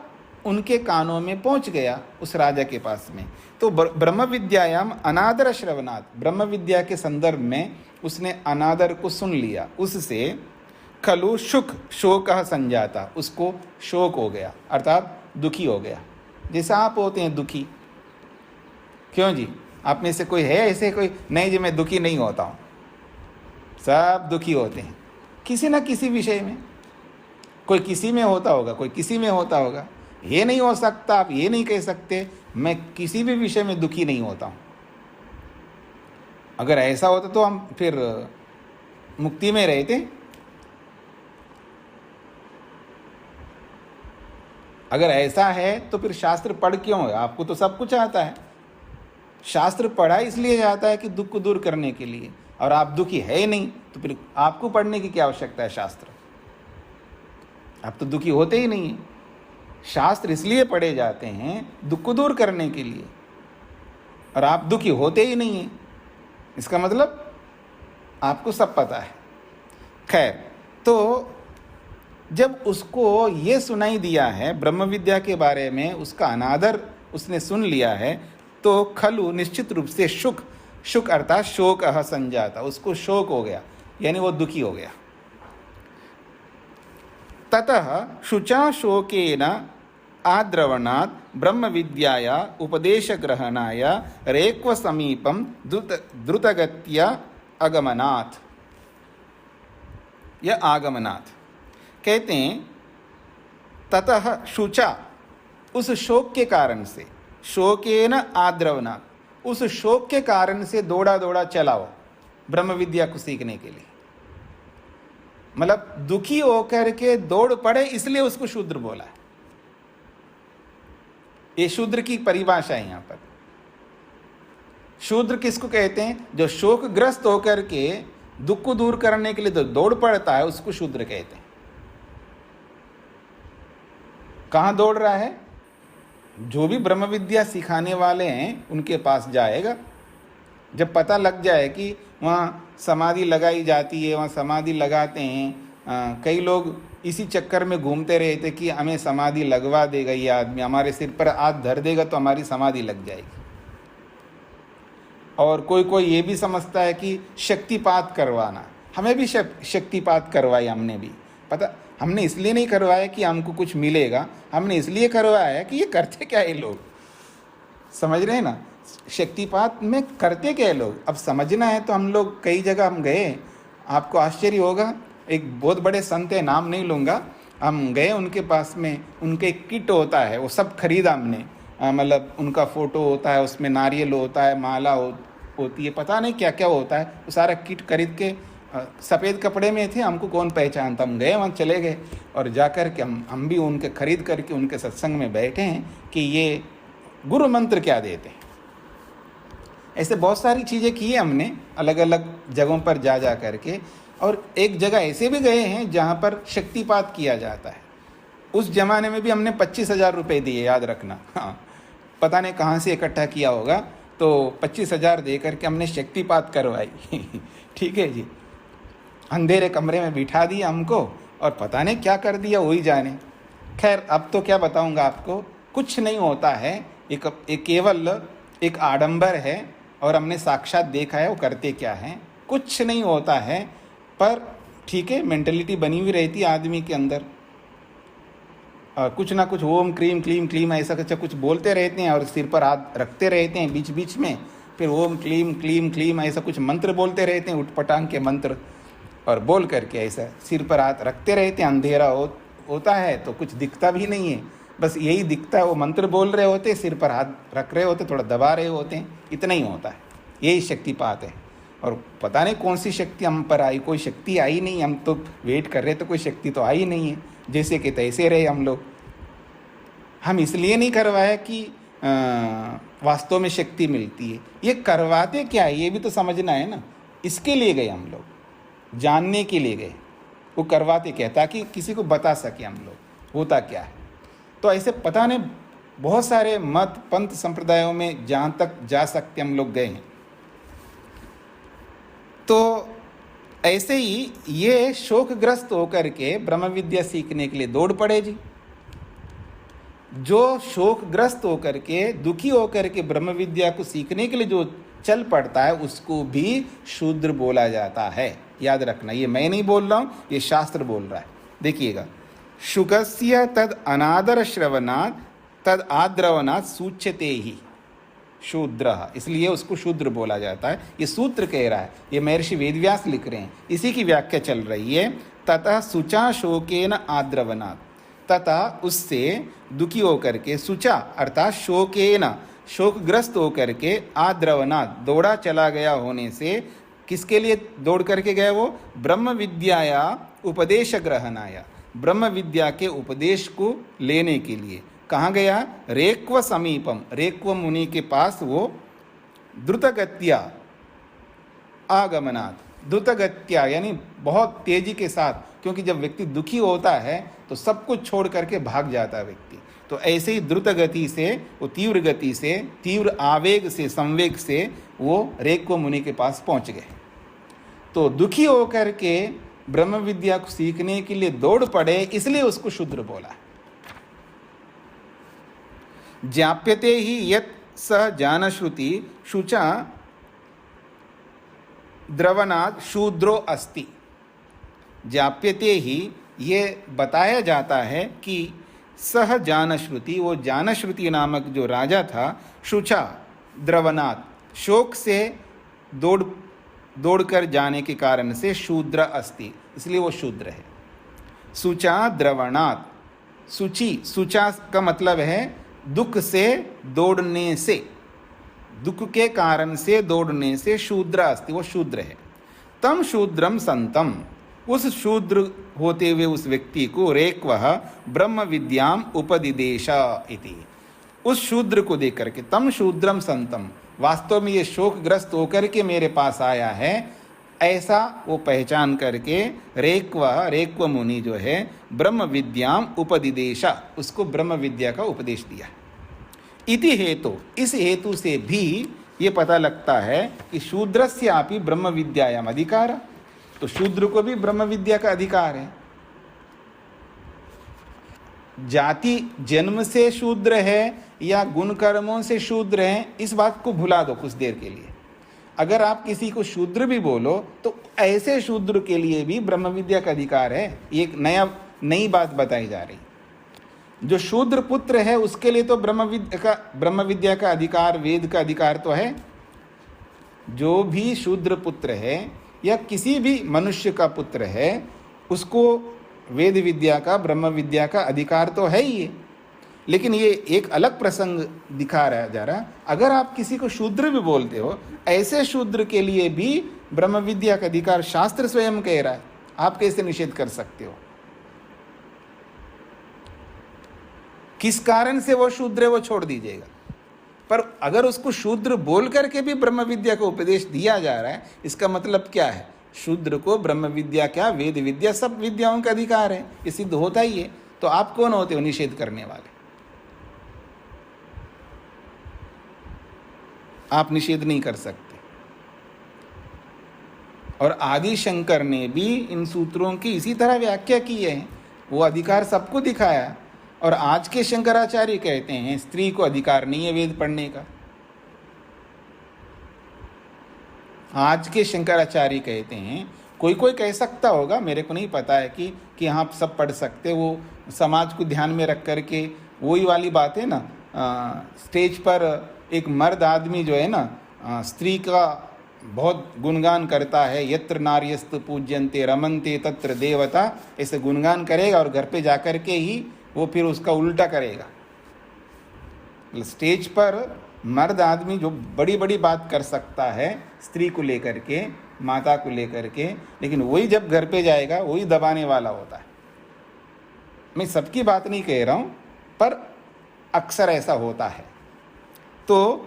उनके कानों में पहुंच गया उस राजा के पास में। तो ब्रह्म विद्यायाम अनादर श्रवणात्, ब्रह्म विद्या के संदर्भ में उसने अनादर को सुन लिया, उससे खलु शुक शोकः संजाता, उसको शोक हो गया, अर्थात दुखी हो गया। जैसे आप होते हैं दुखी, क्यों जी, आप में से कोई है ऐसे कोई? नहीं जी मैं दुखी नहीं होता हूँ, सब दुखी होते हैं किसी न किसी विषय में। कोई किसी में होता होगा, कोई किसी में होता होगा। ये नहीं हो सकता, आप ये नहीं कह सकते मैं किसी भी विषय में दुखी नहीं होता हूँ। अगर ऐसा होता तो हम फिर मुक्ति में रहते। अगर ऐसा है तो फिर शास्त्र पढ़ क्यों है? आपको तो सब कुछ आता है। शास्त्र पढ़ा इसलिए जाता है कि दुख को दूर करने के लिए, और आप दुखी है ही नहीं तो फिर आपको पढ़ने की क्या आवश्यकता है शास्त्र? आप तो दुखी होते ही नहीं हैं। शास्त्र इसलिए पढ़े जाते हैं दुख को दूर करने के लिए, और आप दुखी होते ही नहीं हैं। इसका मतलब आपको सब पता है। खैर, तो जब उसको ये सुनाई दिया है ब्रह्म विद्या के बारे में, उसका अनादर उसने सुन लिया है, तो खलु निश्चित रूप से शुक अर्थात शोक संजाता, उसको शोक हो गया, यानी वो दुखी हो गया। ततः शुचा शोकेन आद्रवणात् ब्रह्म विद्याया उपदेश ग्रहणाय रेक्व समीपम द्रुतगत्या आगमनात्, या आगमनात् कहते हैं। ततः शुचा, उस शोक के कारण से, शोकेन आद्रवणात्, उस शोक के कारण से दौड़ा दौड़ा चलाओ ब्रह्म विद्या को सीखने के लिए। मतलब दुखी होकर के दौड़ पड़े, इसलिए उसको शूद्र बोला है। ये शूद्र की परिभाषा है। यहां पर शूद्र किसको कहते हैं? जो शोकग्रस्त होकर के दुख को दूर करने के लिए तो दौड़ पड़ता है, उसको शूद्र कहते हैं। कहां दौड़ रहा है? जो भी ब्रह्म विद्या सिखाने वाले हैं उनके पास जाएगा। जब पता लग जाए कि वहाँ समाधि लगाई जाती है, वहाँ समाधि लगाते हैं, कई लोग इसी चक्कर में घूमते रहते कि हमें समाधि लगवा देगा ये आदमी, हमारे सिर पर हाथ धर देगा तो हमारी समाधि लग जाएगी। और कोई कोई ये भी समझता है कि शक्तिपात करवाना, हमें भी शक्तिपात करवाई हमने भी। पता हमने इसलिए नहीं करवाया कि हमको कुछ मिलेगा, हमने इसलिए करवाया है कि ये करते क्या है लोग, समझ रहे हैं ना? शक्तिपात में करते क्या है लोग, अब समझना है तो हम लोग कई जगह हम गए, आपको आश्चर्य होगा। एक बहुत बड़े संत है, नाम नहीं लूँगा, हम गए उनके पास में, उनके एक किट होता है, वो सब खरीदा हमने। मतलब उनका फ़ोटो होता है, उसमें नारियल होता है, माला होती है, पता नहीं क्या क्या होता है, वो सारा किट खरीद के, सफ़ेद कपड़े में थे, हमको कौन पहचानता, हम गए वहाँ चले गए और जा कर के हम भी उनके खरीद करके उनके सत्संग में बैठे हैं कि ये गुरु मंत्र क्या देते हैं। ऐसे बहुत सारी चीज़ें की है हमने अलग अलग जगहों पर जा कर के। और एक जगह ऐसे भी गए हैं जहाँ पर शक्तिपात किया जाता है। उस जमाने में भी हमने 25,000 रुपये दिए, याद रखना। हाँ, पता नहीं कहाँ से इकट्ठा किया होगा, तो 25,000 दे करके हमने शक्तिपात करवाई। ठीक है जी, अंधेरे कमरे में बिठा दिया हमको और पता नहीं क्या कर दिया, वही जाने। खैर, अब तो क्या बताऊंगा आपको, कुछ नहीं होता है, एक केवल एक आडंबर है, और हमने साक्षात देखा है वो करते क्या हैं। कुछ नहीं होता है, पर ठीक है, मेंटलिटी बनी हुई रहती है आदमी के अंदर, और कुछ ना कुछ ओम क्रीम क्लीम क्लीम ऐसा कुछ बोलते रहते हैं और सिर पर हाथ रखते रहते हैं बीच बीच में, फिर ओम क्लीम क्लीम क्लीम ऐसा कुछ मंत्र बोलते रहते हैं, उठपटांग के मंत्र, और बोल करके ऐसा सिर पर हाथ रखते रहते हैं। अंधेरा होता है तो कुछ दिखता भी नहीं है, बस यही दिखता है, वो मंत्र बोल रहे होते, सिर पर हाथ रख रहे होते, थोड़ा दबा रहे होते हैं, इतना ही होता है। यही शक्तिपात है। और पता नहीं कौन सी शक्ति हम पर आई, कोई शक्ति आई नहीं, हम तो वेट कर रहे तो कोई शक्ति तो आई नहीं है, जैसे कि तैसे रहे हम लोग। हम इसलिए नहीं करवाए कि वास्तव में शक्ति मिलती है, ये करवाते क्या है ये भी तो समझना है ना। इसके लिए गए हम लोग, जानने के लिए गए, वो करवाते क्या ताकि किसी को बता सके हम लोग होता क्या है। तो ऐसे पता नहीं बहुत सारे मत पंथ संप्रदायों में जहाँ तक जा सकते हम लोग गए हैं। तो ऐसे ही ये शोकग्रस्त होकर के ब्रह्म विद्या सीखने के लिए दौड़ पड़े जी। जो शोकग्रस्त होकर के दुखी होकर के ब्रह्म विद्या को सीखने के लिए जो चल पड़ता है उसको भी शूद्र बोला जाता है। याद रखना, ये मैं नहीं बोल रहा हूँ, ये शास्त्र बोल रहा है। देखिएगा, शुकस्य तद अनादर श्रवणात् तद आद्रवणात् सूच्यते ही शूद्र, इसलिए उसको शूद्र बोला जाता है। ये सूत्र कह रहा है, ये महर्षि वेदव्यास लिख रहे हैं, इसी की व्याख्या चल रही है। ततः सुचा शोकेन आद्रवणात्, तथा उससे दुखी होकर के, सुचा अर्थात शोकेन शोकग्रस्त होकर के, आद्रवणात् दौड़ा चला गया होने से, किसके लिए दौड़ करके गए वो? ब्रह्म विद्याया उपदेश ग्रहणाया, ब्रह्म विद्या के उपदेश को लेने के लिए। कहाँ गया? रेक्व समीपम, रेक्व मुनि के पास वो द्रुतगत्या आगमनात्, द्रुतगत्या यानी बहुत तेजी के साथ, क्योंकि जब व्यक्ति दुखी होता है तो सब कुछ छोड़ करके भाग जाता है व्यक्ति। तो ऐसे ही द्रुत गति से, वो तीव्र गति से, तीव्र आवेग से, संवेग से वो रेक्व मुनि के पास पहुंच गए। तो दुखी होकर के ब्रह्म विद्या को सीखने के लिए दौड़ पड़े, इसलिए उसको शूद्र बोला। ज्ञाप्यते ही यत् स जानश्रुति शुचा द्रवणात् शूद्रो अस्ति। ज्ञाप्यते ही ये बताया जाता है कि सह जानश्रुति, वो जानश्रुति नामक जो राजा था, शुचा द्रवणात् शोक से दौड़ कर जाने के कारण से शूद्र अस्ति, इसलिए वो शूद्र है। सुचा द्रवणात्, सुचि, सुचा का मतलब है दुख से दौड़ने से, दुख के कारण से दौड़ने से शूद्र अस्ति, वो शूद्र है। तम शूद्रम संतम, उस शूद्र होते हुए उस व्यक्ति को रेक्वः ब्रह्म विद्याम उपदिदेश इति, उस शूद्र को देख करके, तम शूद्रम संतम, वास्तव में ये शोकग्रस्त होकर के मेरे पास आया है, ऐसा वो पहचान करके रेक्व मुनि जो है ब्रह्म विद्याम उपदिदेश, उसको ब्रह्म विद्या का उपदेश दिया। इति हेतु, इस हेतु से भी ये पता लगता है कि शूद्रस्यापि ब्रह्म विद्यायाम अधिकार, तो शूद्र को भी ब्रह्म विद्या का अधिकार है। जाति जन्म से शूद्र है या गुण कर्मों से शूद्र है, इस बात को भुला दो कुछ देर के लिए। अगर आप किसी को शूद्र भी बोलो तो ऐसे शूद्र के लिए भी ब्रह्म विद्या का अधिकार है। ये एक नई बात बताई जा रही। जो शूद्र पुत्र है उसके लिए तो ब्रह्म विद्या का अधिकार, वेद का अधिकार तो है। जो भी शूद्र पुत्र है या किसी भी मनुष्य का पुत्र है, उसको वेद विद्या का, ब्रह्म विद्या का अधिकार तो है ही है। लेकिन ये एक अलग प्रसंग दिखा रहा जा रहा, अगर आप किसी को शूद्र भी बोलते हो, ऐसे शूद्र के लिए भी ब्रह्म विद्या का अधिकार शास्त्र स्वयं कह रहा है, आप कैसे निषेध कर सकते हो? किस कारण से वो शूद्र है वो छोड़ दीजिएगा, पर अगर उसको शूद्र बोल करके भी ब्रह्म विद्या को उपदेश दिया जा रहा है, इसका मतलब क्या है? शूद्र को ब्रह्म विद्या, क्या वेद विद्या, सब विद्याओं का अधिकार है, ये सिद्ध होता ही है। तो आप कौन होते हो निषेध करने वाले? आप निषेध नहीं कर सकते। और आदि शंकर ने भी इन सूत्रों की इसी तरह व्याख्या की है, वो अधिकार सबको दिखाया। और आज के शंकराचार्य कहते हैं स्त्री को अधिकार नहीं है वेद पढ़ने का। आज के शंकराचार्य कहते हैं, कोई कोई कह सकता होगा, मेरे को नहीं पता है कि आप सब पढ़ सकते, वो समाज को ध्यान में रख कर के, वही वाली बात है ना, स्टेज पर एक मर्द आदमी जो है ना, स्त्री का बहुत गुणगान करता है, यत्र नार्यस्तु पूज्यन्ते रमन्ते तत्र देवता, ऐसे गुणगान करेगा और घर पे जाकर के ही वो फिर उसका उल्टा करेगा। स्टेज पर मर्द आदमी जो बड़ी बड़ी बात कर सकता है स्त्री को लेकर के, माता को लेकर के, लेकिन वही जब घर पे जाएगा वही दबाने वाला होता है। मैं सबकी बात नहीं कह रहा हूँ, पर अक्सर ऐसा होता है। तो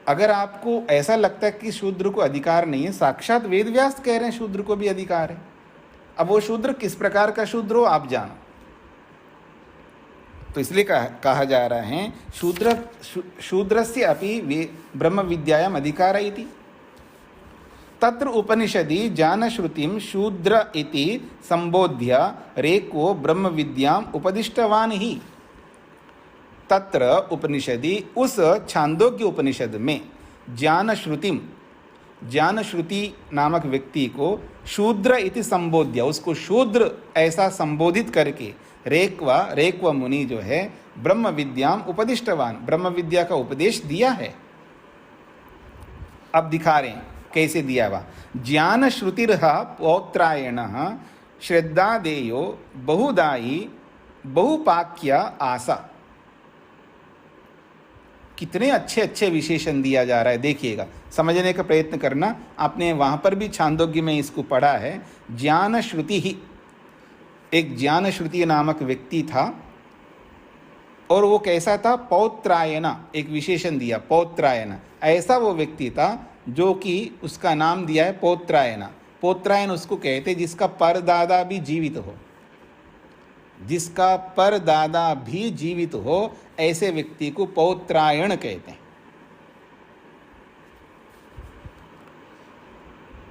अगर आपको ऐसा लगता है कि शूद्र को अधिकार नहीं है, साक्षात वेद व्यास कह रहे हैं शूद्र को भी अधिकार है। अब वो शूद्र किस प्रकार का शूद्र हो आप जानो। तो इसलिए कहा जा रहा है शूद्रस्य अपि ब्रह्म विद्यायाम अधिकार इति तत्र उपनिषदि जानश्रुतिम शूद्र इति संबोध्य रेको ब्रह्म विद्याम उपदिष्टवान ही। तत्र उपनिषदि, उस छांदोग्य उपनिषद में जानश्रुतिम, जानश्रुति नामक व्यक्ति को शूद्र इति संबोध्य, उसको शूद्र ऐसा संबोधित करके रेक्व मुनि जो है ब्रह्म विद्याम उपदिष्टवान, ब्रह्म विद्या का उपदेश दिया है। अब दिखा रहे हैं कैसे दिया हुआ। ज्ञान श्रुतिर्ह पौत्रायण श्रद्धादेयो बहुदायी बहुपाक्य आसा। कितने अच्छे अच्छे विशेषण दिया जा रहा है, देखिएगा, समझने का प्रयत्न करना। आपने वहाँ पर भी छांदोग्य में इसको पढ़ा है। ज्ञान श्रुति ही, एक ज्ञान श्रुति नामक व्यक्ति था और वो कैसा था, पौत्रायण, एक विशेषण दिया पौत्रायण, ऐसा वो व्यक्ति था जो कि उसका नाम दिया है पौत्रायण। पौत्रायण उसको कहते जिसका परदादा भी जीवित हो, जिसका परदादा भी जीवित हो, ऐसे व्यक्ति को पौत्रायण कहते हैं।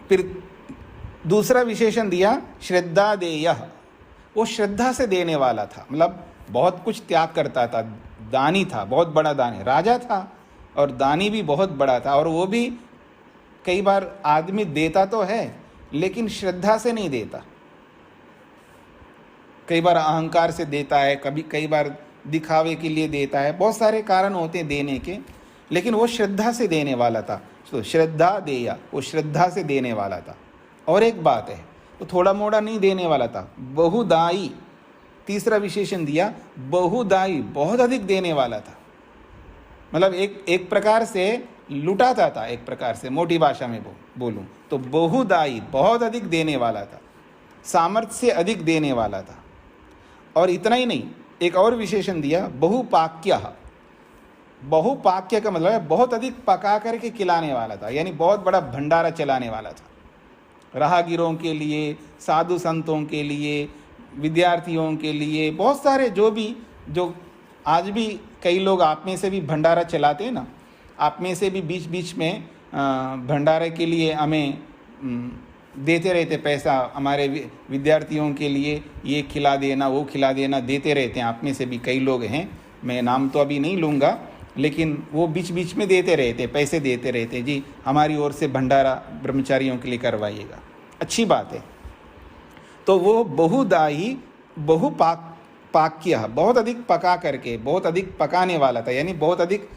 फिर दूसरा विशेषण दिया श्रद्धादेय, वो श्रद्धा से देने वाला था, मतलब बहुत कुछ त्याग करता था, दानी था, बहुत बड़ा दानी, राजा था और दानी भी बहुत बड़ा था। और वो भी कई बार आदमी देता तो है लेकिन श्रद्धा से नहीं देता, कई बार अहंकार से देता है, कई बार दिखावे के लिए देता है, बहुत सारे कारण होते हैं देने के, लेकिन वो श्रद्धा से देने वाला था। तो श्रद्धा देया, वो श्रद्धा से देने वाला था। और एक बात है, वो थोड़ा मोड़ा नहीं देने वाला था, बहुदायी, तीसरा विशेषण दिया बहुदायी, बहुत अधिक देने वाला था। मतलब एक प्रकार से लुटाता था, एक प्रकार से मोटी भाषा में बोलूं तो बहुदायी, बहुत अधिक देने वाला था, सामर्थ्य से अधिक देने वाला था। और इतना ही नहीं, एक और विशेषण दिया बहुपाक्य। बहुपाक्य का मतलब है बहुत अधिक पका करके खिलाने वाला था, यानी बहुत बड़ा भंडारा चलाने वाला था, राहगीरों के लिए, साधु संतों के लिए, विद्यार्थियों के लिए, बहुत सारे जो आज भी कई लोग आप में से भी भंडारा चलाते हैं ना, आप में से भी बीच बीच में भंडारे के लिए हमें देते रहते पैसा, हमारे विद्यार्थियों के लिए ये खिला देना वो खिला देना, देते रहते हैं। आप में से भी कई लोग हैं, मैं नाम तो अभी नहीं लूँगा, लेकिन वो बीच बीच में देते रहते, पैसे देते रहते, जी हमारी ओर से भंडारा ब्रह्मचारियों के लिए करवाइएगा, अच्छी बात है। तो वो बहुदायी बहुपाक्य, बहुत अधिक पका करके, बहुत अधिक पकाने वाला था, यानी बहुत अधिक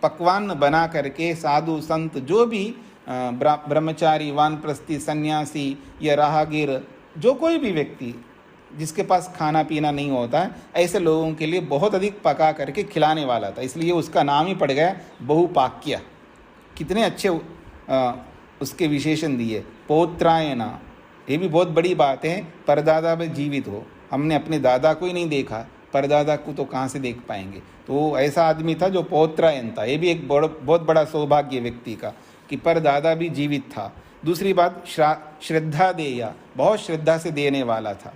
पकवान बना करके साधु संत, जो भी ब्रह्मचारी, वानप्रस्थी, सन्यासी या राहगीर, जो कोई भी व्यक्ति जिसके पास खाना पीना नहीं होता है, ऐसे लोगों के लिए बहुत अधिक पका करके खिलाने वाला था, इसलिए उसका नाम ही पड़ गया बहुपाक्य। कितने अच्छे उसके विशेषण दिए। पौत्रायण, ये भी बहुत बड़ी बात है, परदादा में जीवित हो। हमने अपने दादा को ही नहीं देखा, परदादा को तो कहाँ से देख पाएंगे। तो ऐसा आदमी था जो पौत्रायण था। ये भी एक बहुत बड़ा सौभाग्य व्यक्ति का कि परदादा भी जीवित था। दूसरी बात श्रद्धा देया, बहुत श्रद्धा से देने वाला था,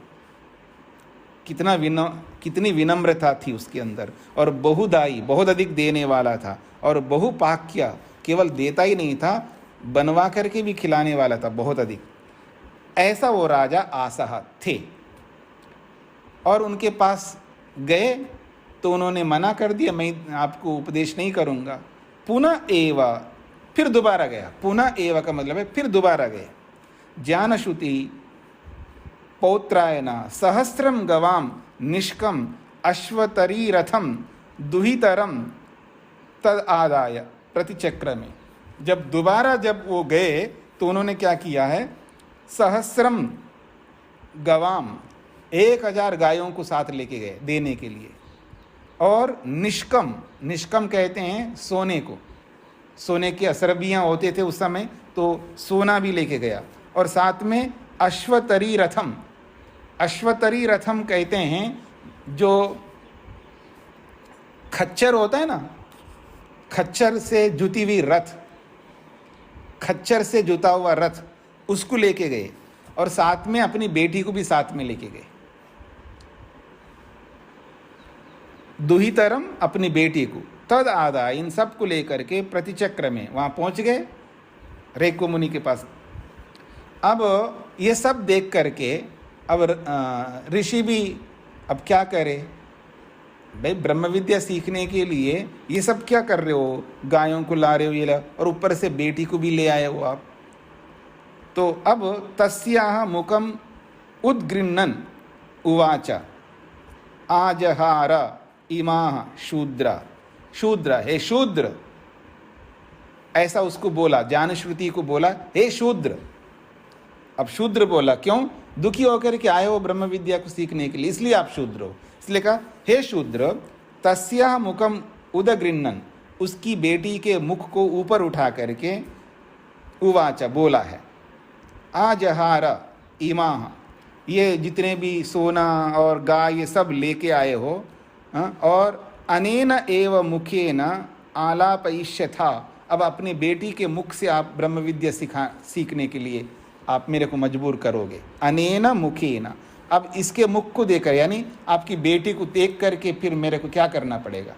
कितनी विनम्रता थी उसके अंदर। और बहुदायी, बहुत अधिक देने वाला था। और बहुपाक्य, केवल देता ही नहीं था, बनवा करके भी खिलाने वाला था, बहुत अधिक। ऐसा वो राजा आसह थे। और उनके पास गए तो उन्होंने मना कर दिया, मैं आपको उपदेश नहीं करूँगा। पुनः एव, फिर दोबारा गया। पुनः एव का मतलब है फिर दोबारा गए। ज्ञानश्रुति पौत्रायण सहस्रम गवाम निष्कम अश्वतरी रथम दुहितरम तद आदाय प्रतिचक्र में। जब दोबारा जब वो गए तो उन्होंने क्या किया है, सहस्रम गवाम, 1000 गायों को साथ लेके गए देने के लिए, और निष्कम, निष्कम कहते हैं सोने को, सोने के असरबियाँ होते थे उस समय, तो सोना भी लेके गया, और साथ में अश्वतरी रथम, अश्वतरी रथम कहते हैं जो खच्चर होता है ना, खच्चर से जुती हुई रथ, खच्चर से जुता हुआ रथ, उसको लेके गए, और साथ में अपनी बेटी को भी साथ में लेके गए, दुहितरम अपनी बेटी को, तद आदा, इन सब को लेकर के प्रतिचक्र में वहाँ पहुँच गए रेको मुनि के पास। अब ये सब देख करके अब ऋषि भी अब क्या करे, भाई ब्रह्म विद्या सीखने के लिए ये सब क्या कर रहे हो, गायों को ला रहे हो ये और ऊपर से बेटी को भी ले आए हो आप। तो अब तस्याह मुखम उद्गृह्णन् उवाच आजहार इमाह शूद्रा, शूद्र हे शूद्र, ऐसा उसको बोला, जानश्रुति को बोला हे शूद्र। अब शूद्र बोला क्यों, दुखी होकर के आए हो ब्रह्म विद्या को सीखने के लिए, इसलिए आप शूद्र हो, इसलिए कहा हे शूद्र, तस्या मुखम उदगृह्णन्, उसकी बेटी के मुख को ऊपर उठा करके उवाच बोला है, आजहार इमाह, ये जितने भी सोना और गाय ये सब लेके आए हो, और अनेन एव मुखेन आलापयिष्यथा, अब अपनी बेटी के मुख से आप ब्रह्म विद्या सीखने के लिए आप मेरे को मजबूर करोगे, अनेन मुखेन, अब इसके मुख को देखकर, यानी आपकी बेटी को देख करके फिर मेरे को क्या करना पड़ेगा।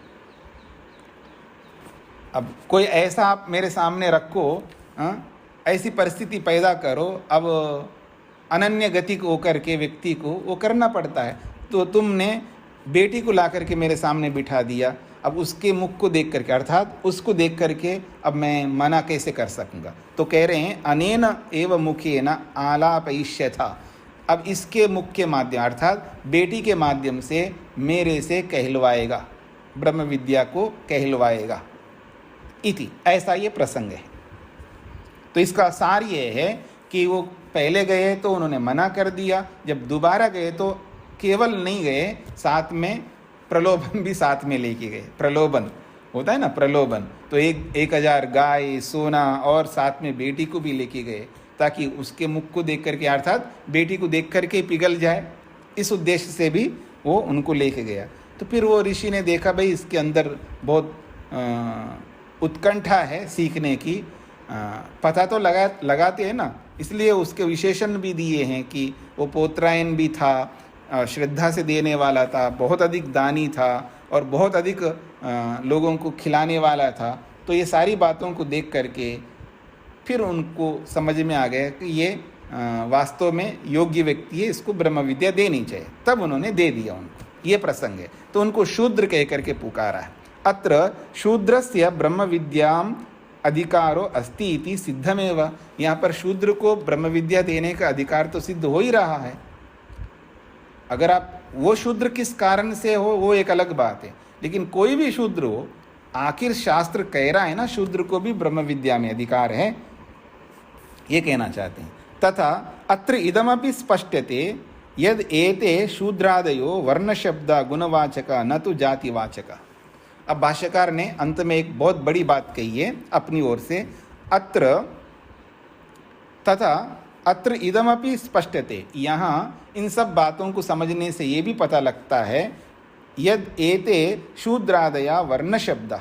अब कोई ऐसा आप मेरे सामने रखो, ऐसी परिस्थिति पैदा करो, अब अनन्य गति को होकर के व्यक्ति को वो करना पड़ता है। तो तुमने बेटी को ला करके मेरे सामने बिठा दिया, अब उसके मुख को देख करके, अर्थात उसको देख करके अब मैं मना कैसे कर सकूँगा। तो कह रहे हैं अनेन एव मुखेन आलापयिष्यथा, अब इसके मुख के माध्यम, अर्थात बेटी के माध्यम से मेरे से कहलवाएगा, ब्रह्म विद्या को कहलवाएगा इति, ऐसा ये प्रसंग है। तो इसका सार ये है कि वो पहले गए तो उन्होंने मना कर दिया, जब दोबारा गए तो केवल नहीं गए, साथ में प्रलोभन भी साथ में लेके गए। प्रलोभन होता है ना, प्रलोभन, तो 1000 गाय, सोना और साथ में बेटी को भी लेके गए, ताकि उसके मुख को देख करके, अर्थात बेटी को देख करके पिघल जाए, इस उद्देश्य से भी वो उनको लेके गया। तो फिर वो ऋषि ने देखा भाई इसके अंदर बहुत उत्कंठा है सीखने की, पता तो लगाते हैं ना, इसलिए उसके विशेषण भी दिए हैं कि वो पौत्रायन भी था, श्रद्धा से देने वाला था, बहुत अधिक दानी था, और बहुत अधिक लोगों को खिलाने वाला था। तो ये सारी बातों को देख करके फिर उनको समझ में आ गया कि ये वास्तव में योग्य व्यक्ति है, इसको ब्रह्म विद्या देनी चाहिए, तब उन्होंने दे दिया उनको। ये प्रसंग है, तो उनको शूद्र कह करके पुकारा है। अत्र शूद्रस्य ब्रह्म विद्याम अधिकारो अस्ति इति सिद्धमेव, यहाँ पर शूद्र को ब्रह्म विद्या देने का अधिकार तो सिद्ध हो ही रहा है। अगर आप वो शूद्र किस कारण से हो वो एक अलग बात है, लेकिन कोई भी शूद्र हो, आखिर शास्त्र कह रहा है ना शूद्र को भी ब्रह्म विद्या में अधिकार है, ये कहना चाहते हैं। तथा अत्र इदमपि स्पष्टते यद एते शूद्रादयो वर्णशब्दा गुणवाचका न तो जातिवाचका। अब भाष्यकार ने अंत में एक बहुत बड़ी बात कही है अपनी ओर से, अत्र तथा अत्र इदमपि स्पष्टते, यहाँ इन सब बातों को समझने से ये भी पता लगता है, यद एते शूद्रादया वर्ण शब्द,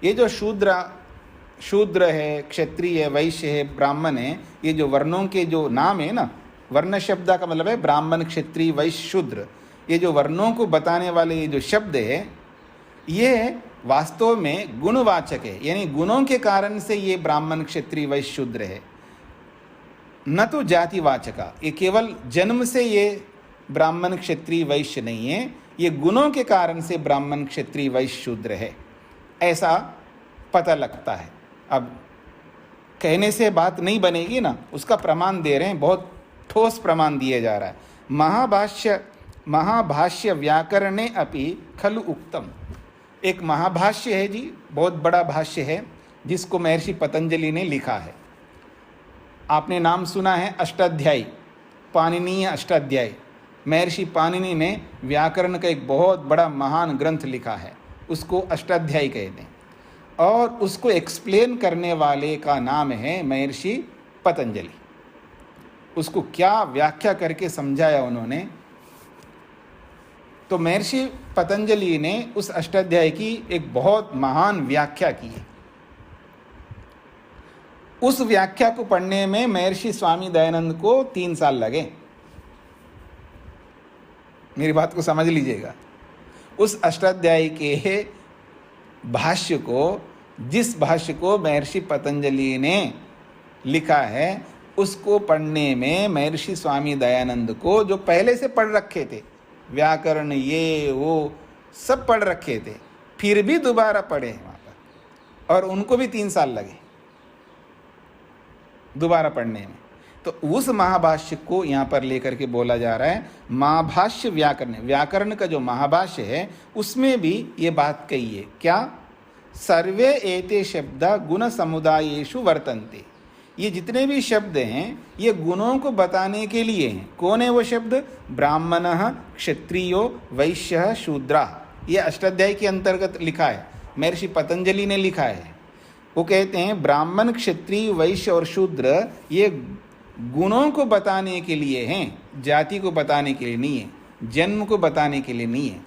ये जो शूद्र है, क्षत्रिय है, वैश्य है, ब्राह्मण है, ये जो वर्णों के जो नाम है ना, वर्ण शब्द का मतलब है ब्राह्मण, क्षत्रिय, वैश्य, शूद्र, ये जो वर्णों को बताने वाले ये जो शब्द है, ये वास्तव में गुणवाचक है, यानी गुणों के कारण से ये ब्राह्मण, क्षत्रिय, वैश्य, शूद्र है, न तो जातिवाचका। ये केवल जन्म से ये ब्राह्मण, क्षत्रिय, वैश्य नहीं है, ये गुणों के कारण से ब्राह्मण, क्षत्रिय, वैश्य, शूद्र है, ऐसा पता लगता है। अब कहने से बात नहीं बनेगी ना, उसका प्रमाण दे रहे हैं, बहुत ठोस प्रमाण दिया जा रहा है। महाभाष्य व्याकरणे अपि खलु उक्तम, एक महाभाष्य है जी, बहुत बड़ा भाष्य है, जिसको महर्षि पतंजलि ने लिखा है। आपने नाम सुना है अष्टाध्यायी, पाणिनीय अष्टाध्यायी। महर्षि पाणिनि ने व्याकरण का एक बहुत बड़ा महान ग्रंथ लिखा है, उसको अष्टाध्यायी कहते हैं, और उसको एक्सप्लेन करने वाले का नाम है महर्षि पतंजलि। उसको क्या व्याख्या करके समझाया उन्होंने। तो महर्षि पतंजलि ने उस अष्टाध्यायी की एक बहुत महान व्याख्या की है। उस व्याख्या को पढ़ने में महर्षि स्वामी दयानंद को 3 साल लगे। मेरी बात को समझ लीजिएगा। उस अष्टाध्यायी के भाष्य को, जिस भाष्य को महर्षि पतंजलि ने लिखा है, उसको पढ़ने में महर्षि स्वामी दयानंद को, जो पहले से पढ़ रखे थे व्याकरण ये वो सब पढ़ रखे थे, फिर भी दोबारा पढ़े वहाँ पर, और उनको भी 3 साल लगे दोबारा पढ़ने में। तो उस महाभाष्य को यहाँ पर लेकर के बोला जा रहा है महाभाष्य व्याकरण। व्याकरण का जो महाभाष्य है उसमें भी ये बात कही है, क्या? सर्वे एते शब्द गुण समुदायेषु वर्तन्ते। ये जितने भी शब्द हैं ये गुणों को बताने के लिए हैं। कौन है वो शब्द? ब्राह्मणः, क्षत्रियो, वैश्यः, शूद्रः। ये अष्टाध्यायी के अंतर्गत लिखा है, महर्षि पतंजलि ने लिखा है। वो कहते हैं ब्राह्मण, क्षत्रिय, वैश्य और शूद्र ये गुणों को बताने के लिए हैं, जाति को बताने के लिए नहीं है, जन्म को बताने के लिए नहीं है।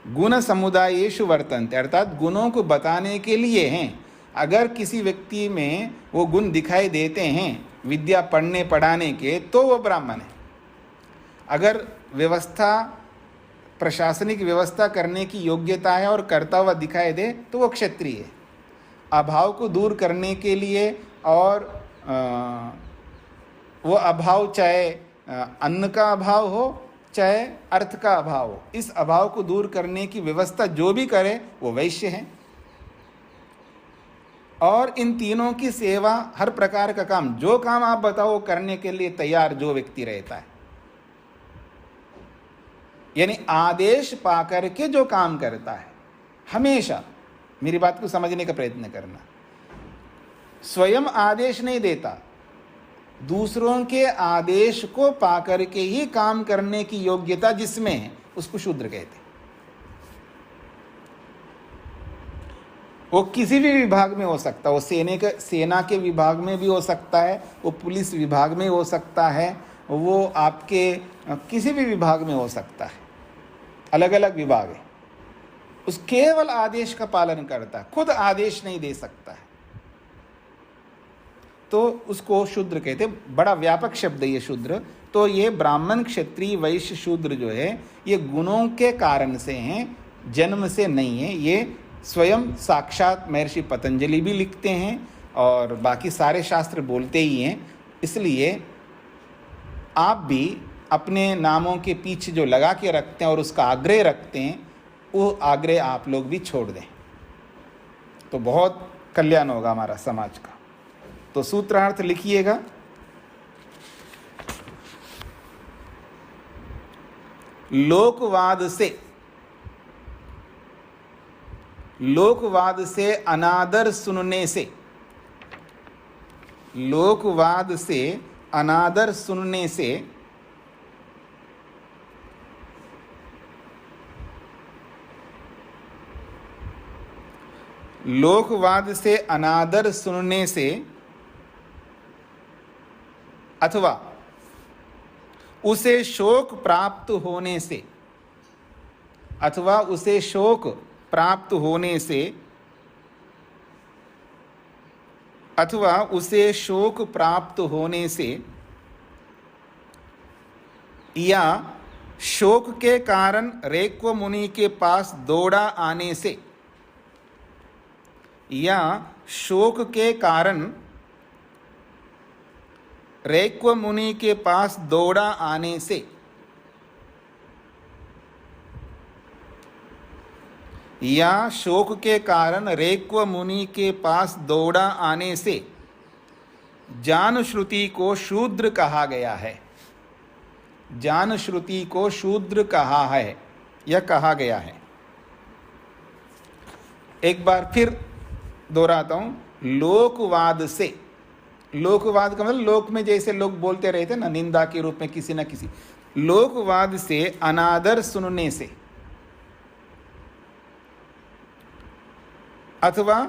गुण समुदायेषु वर्तन्ते, अर्थात गुणों को बताने के लिए हैं। अगर किसी व्यक्ति में वो गुण दिखाई देते हैं विद्या पढ़ने पढ़ाने के, तो वो ब्राह्मण है। अगर व्यवस्था, प्रशासनिक व्यवस्था करने की योग्यता है और करता हुआ दिखाई दे, तो वो क्षत्रिय है। अभाव को दूर करने के लिए, और वो अभाव चाहे अन्न का अभाव हो चाहे अर्थ का अभाव हो, इस अभाव को दूर करने की व्यवस्था जो भी करे वो वैश्य है। और इन तीनों की सेवा, हर प्रकार का काम, जो काम आप बताओ करने के लिए तैयार जो व्यक्ति रहता है, यानी आदेश पाकर के जो काम करता है, हमेशा मेरी बात को समझने का प्रयत्न करना। स्वयं आदेश नहीं देता, दूसरों के आदेश को पाकर के ही काम करने की योग्यता जिसमें है उसको शूद्र कहते हैं। वो किसी भी विभाग में हो सकता है, वो सेना के विभाग में भी हो सकता है, वो पुलिस विभाग में हो सकता है, वो आपके किसी भी विभाग में हो सकता है, अलग अलग विभाग है। उस केवल आदेश का पालन करता है, खुद आदेश नहीं दे सकता है, तो उसको शूद्र कहते हैं। बड़ा व्यापक शब्द है ये शूद्र। तो ये ब्राह्मण, क्षत्रिय, वैश्य, शूद्र जो है ये गुणों के कारण से हैं, जन्म से नहीं है। ये स्वयं साक्षात महर्षि पतंजलि भी लिखते हैं और बाकी सारे शास्त्र बोलते ही हैं। इसलिए आप भी अपने नामों के पीछे जो लगा के रखते हैं और उसका आग्रह रखते हैं, वो आग्रह आप लोग भी छोड़ दें, तो बहुत कल्याण होगा हमारा समाज का। तो सूत्रार्थ लिखिएगा। लोकवाद से अनादर सुनने से, लोकवाद से अनादर सुनने से लोकवाद से अनादर सुनने से अथवा उसे शोक प्राप्त होने से, अथवा उसे शोक प्राप्त होने से, अथवा उसे शोक प्राप्त होने से, या शोक के कारण रेक्व मुनि के पास दौड़ा आने से, या शोक के कारण रेक्व मुनि के पास दौड़ा आने से, या शोक के कारण रेक्व मुनि के पास दौड़ा आने से जानश्रुति को शूद्र कहा गया है। जानश्रुति को शूद्र कहा है या कहा गया है। एक बार फिर दोहराता हूँ, लोकवाद से, लोकवाद का मतलब लोक में जैसे लोग बोलते रहते ना निंदा के रूप में किसी न किसी, लोकवाद से अनादर सुनने से अथवा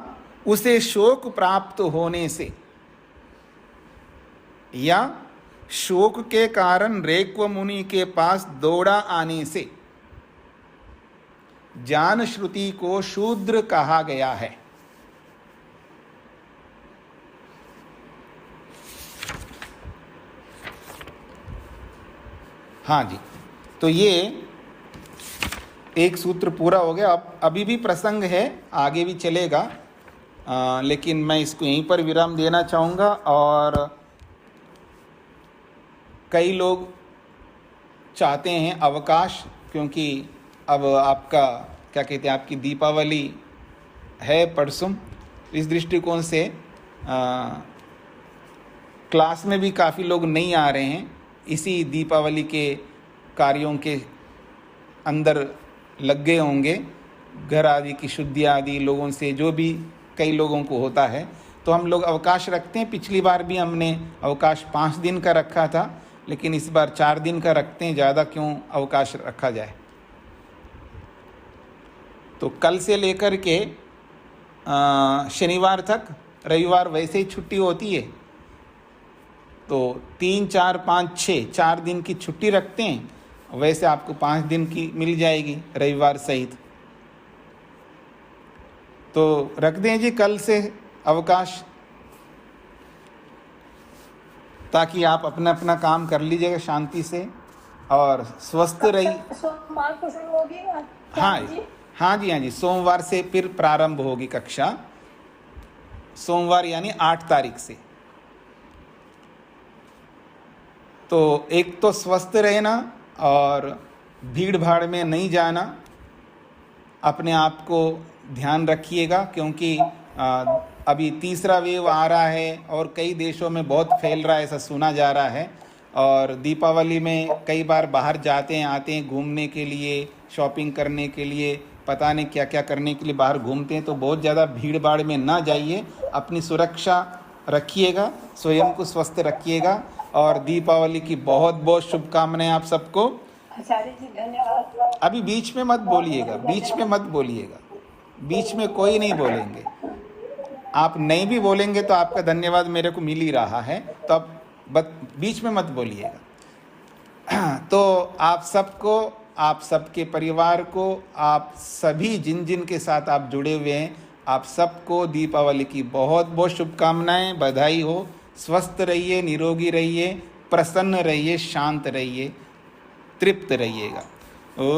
उसे शोक प्राप्त होने से या शोक के कारण रेक्व मुनि के पास दौड़ा आने से जान श्रुति को शूद्र कहा गया है। हाँ जी, तो ये एक सूत्र पूरा हो गया। अब अभी भी प्रसंग है, आगे भी चलेगा, लेकिन मैं इसको यहीं पर विराम देना चाहूँगा। और कई लोग चाहते हैं अवकाश, क्योंकि अब आपका क्या कहते हैं, आपकी दीपावली है परसों। इस दृष्टिकोण से क्लास में भी काफ़ी लोग नहीं आ रहे हैं, इसी दीपावली के कार्यों के अंदर लग गए होंगे, घर आदि की शुद्धि आदि लोगों से जो भी कई लोगों को होता है। तो हम लोग अवकाश रखते हैं। पिछली बार भी हमने अवकाश 5 दिन का रखा था, लेकिन इस बार 4 दिन का रखते हैं, ज़्यादा क्यों अवकाश रखा जाए। तो कल से लेकर के शनिवार तक, रविवार वैसे ही छुट्टी होती है, तो 3, 4, 5, 6 4 दिन की छुट्टी रखते हैं। वैसे आपको 5 दिन की मिल जाएगी रविवार सहित। तो रख दें जी कल से अवकाश, ताकि आप अपना अपना काम कर लीजिएगा शांति से और स्वस्थ रही। सोमवार को शुरू होगी। हाँ जी, हाँ जी, सोमवार से फिर प्रारंभ होगी कक्षा, सोमवार यानी 8 तारीख से। तो एक तो स्वस्थ रहना और भीड़ भाड़ में नहीं जाना, अपने आप को ध्यान रखिएगा, क्योंकि अभी तीसरा वेव आ रहा है और कई देशों में बहुत फैल रहा है, ऐसा सुना जा रहा है। और दीपावली में कई बार बाहर जाते हैं आते हैं घूमने के लिए, शॉपिंग करने के लिए, पता नहीं क्या क्या करने के लिए बाहर घूमते हैं। तो बहुत ज़्यादा भीड़ भाड़ में ना जाइए, अपनी सुरक्षा रखिएगा, स्वयं को स्वस्थ रखिएगा। और दीपावली की बहुत बहुत शुभकामनाएं आप सबको। आचार्य जी धन्यवाद। अभी बीच में मत बोलिएगा, बीच में मत बोलिएगा, बीच में कोई नहीं बोलेंगे। आप नहीं भी बोलेंगे तो आपका धन्यवाद मेरे को मिल ही रहा है, तो अब बीच में मत बोलिएगा। तो आप सबको, आप सबके परिवार को, आप सभी जिन जिन के साथ आप जुड़े हुए हैं, आप सबको दीपावली की बहुत बहुत शुभकामनाएं, बधाई हो। स्वस्थ रहिए, निरोगी रहिए, प्रसन्न रहिए, शांत रहिए, तृप्त रहिएगा। ओ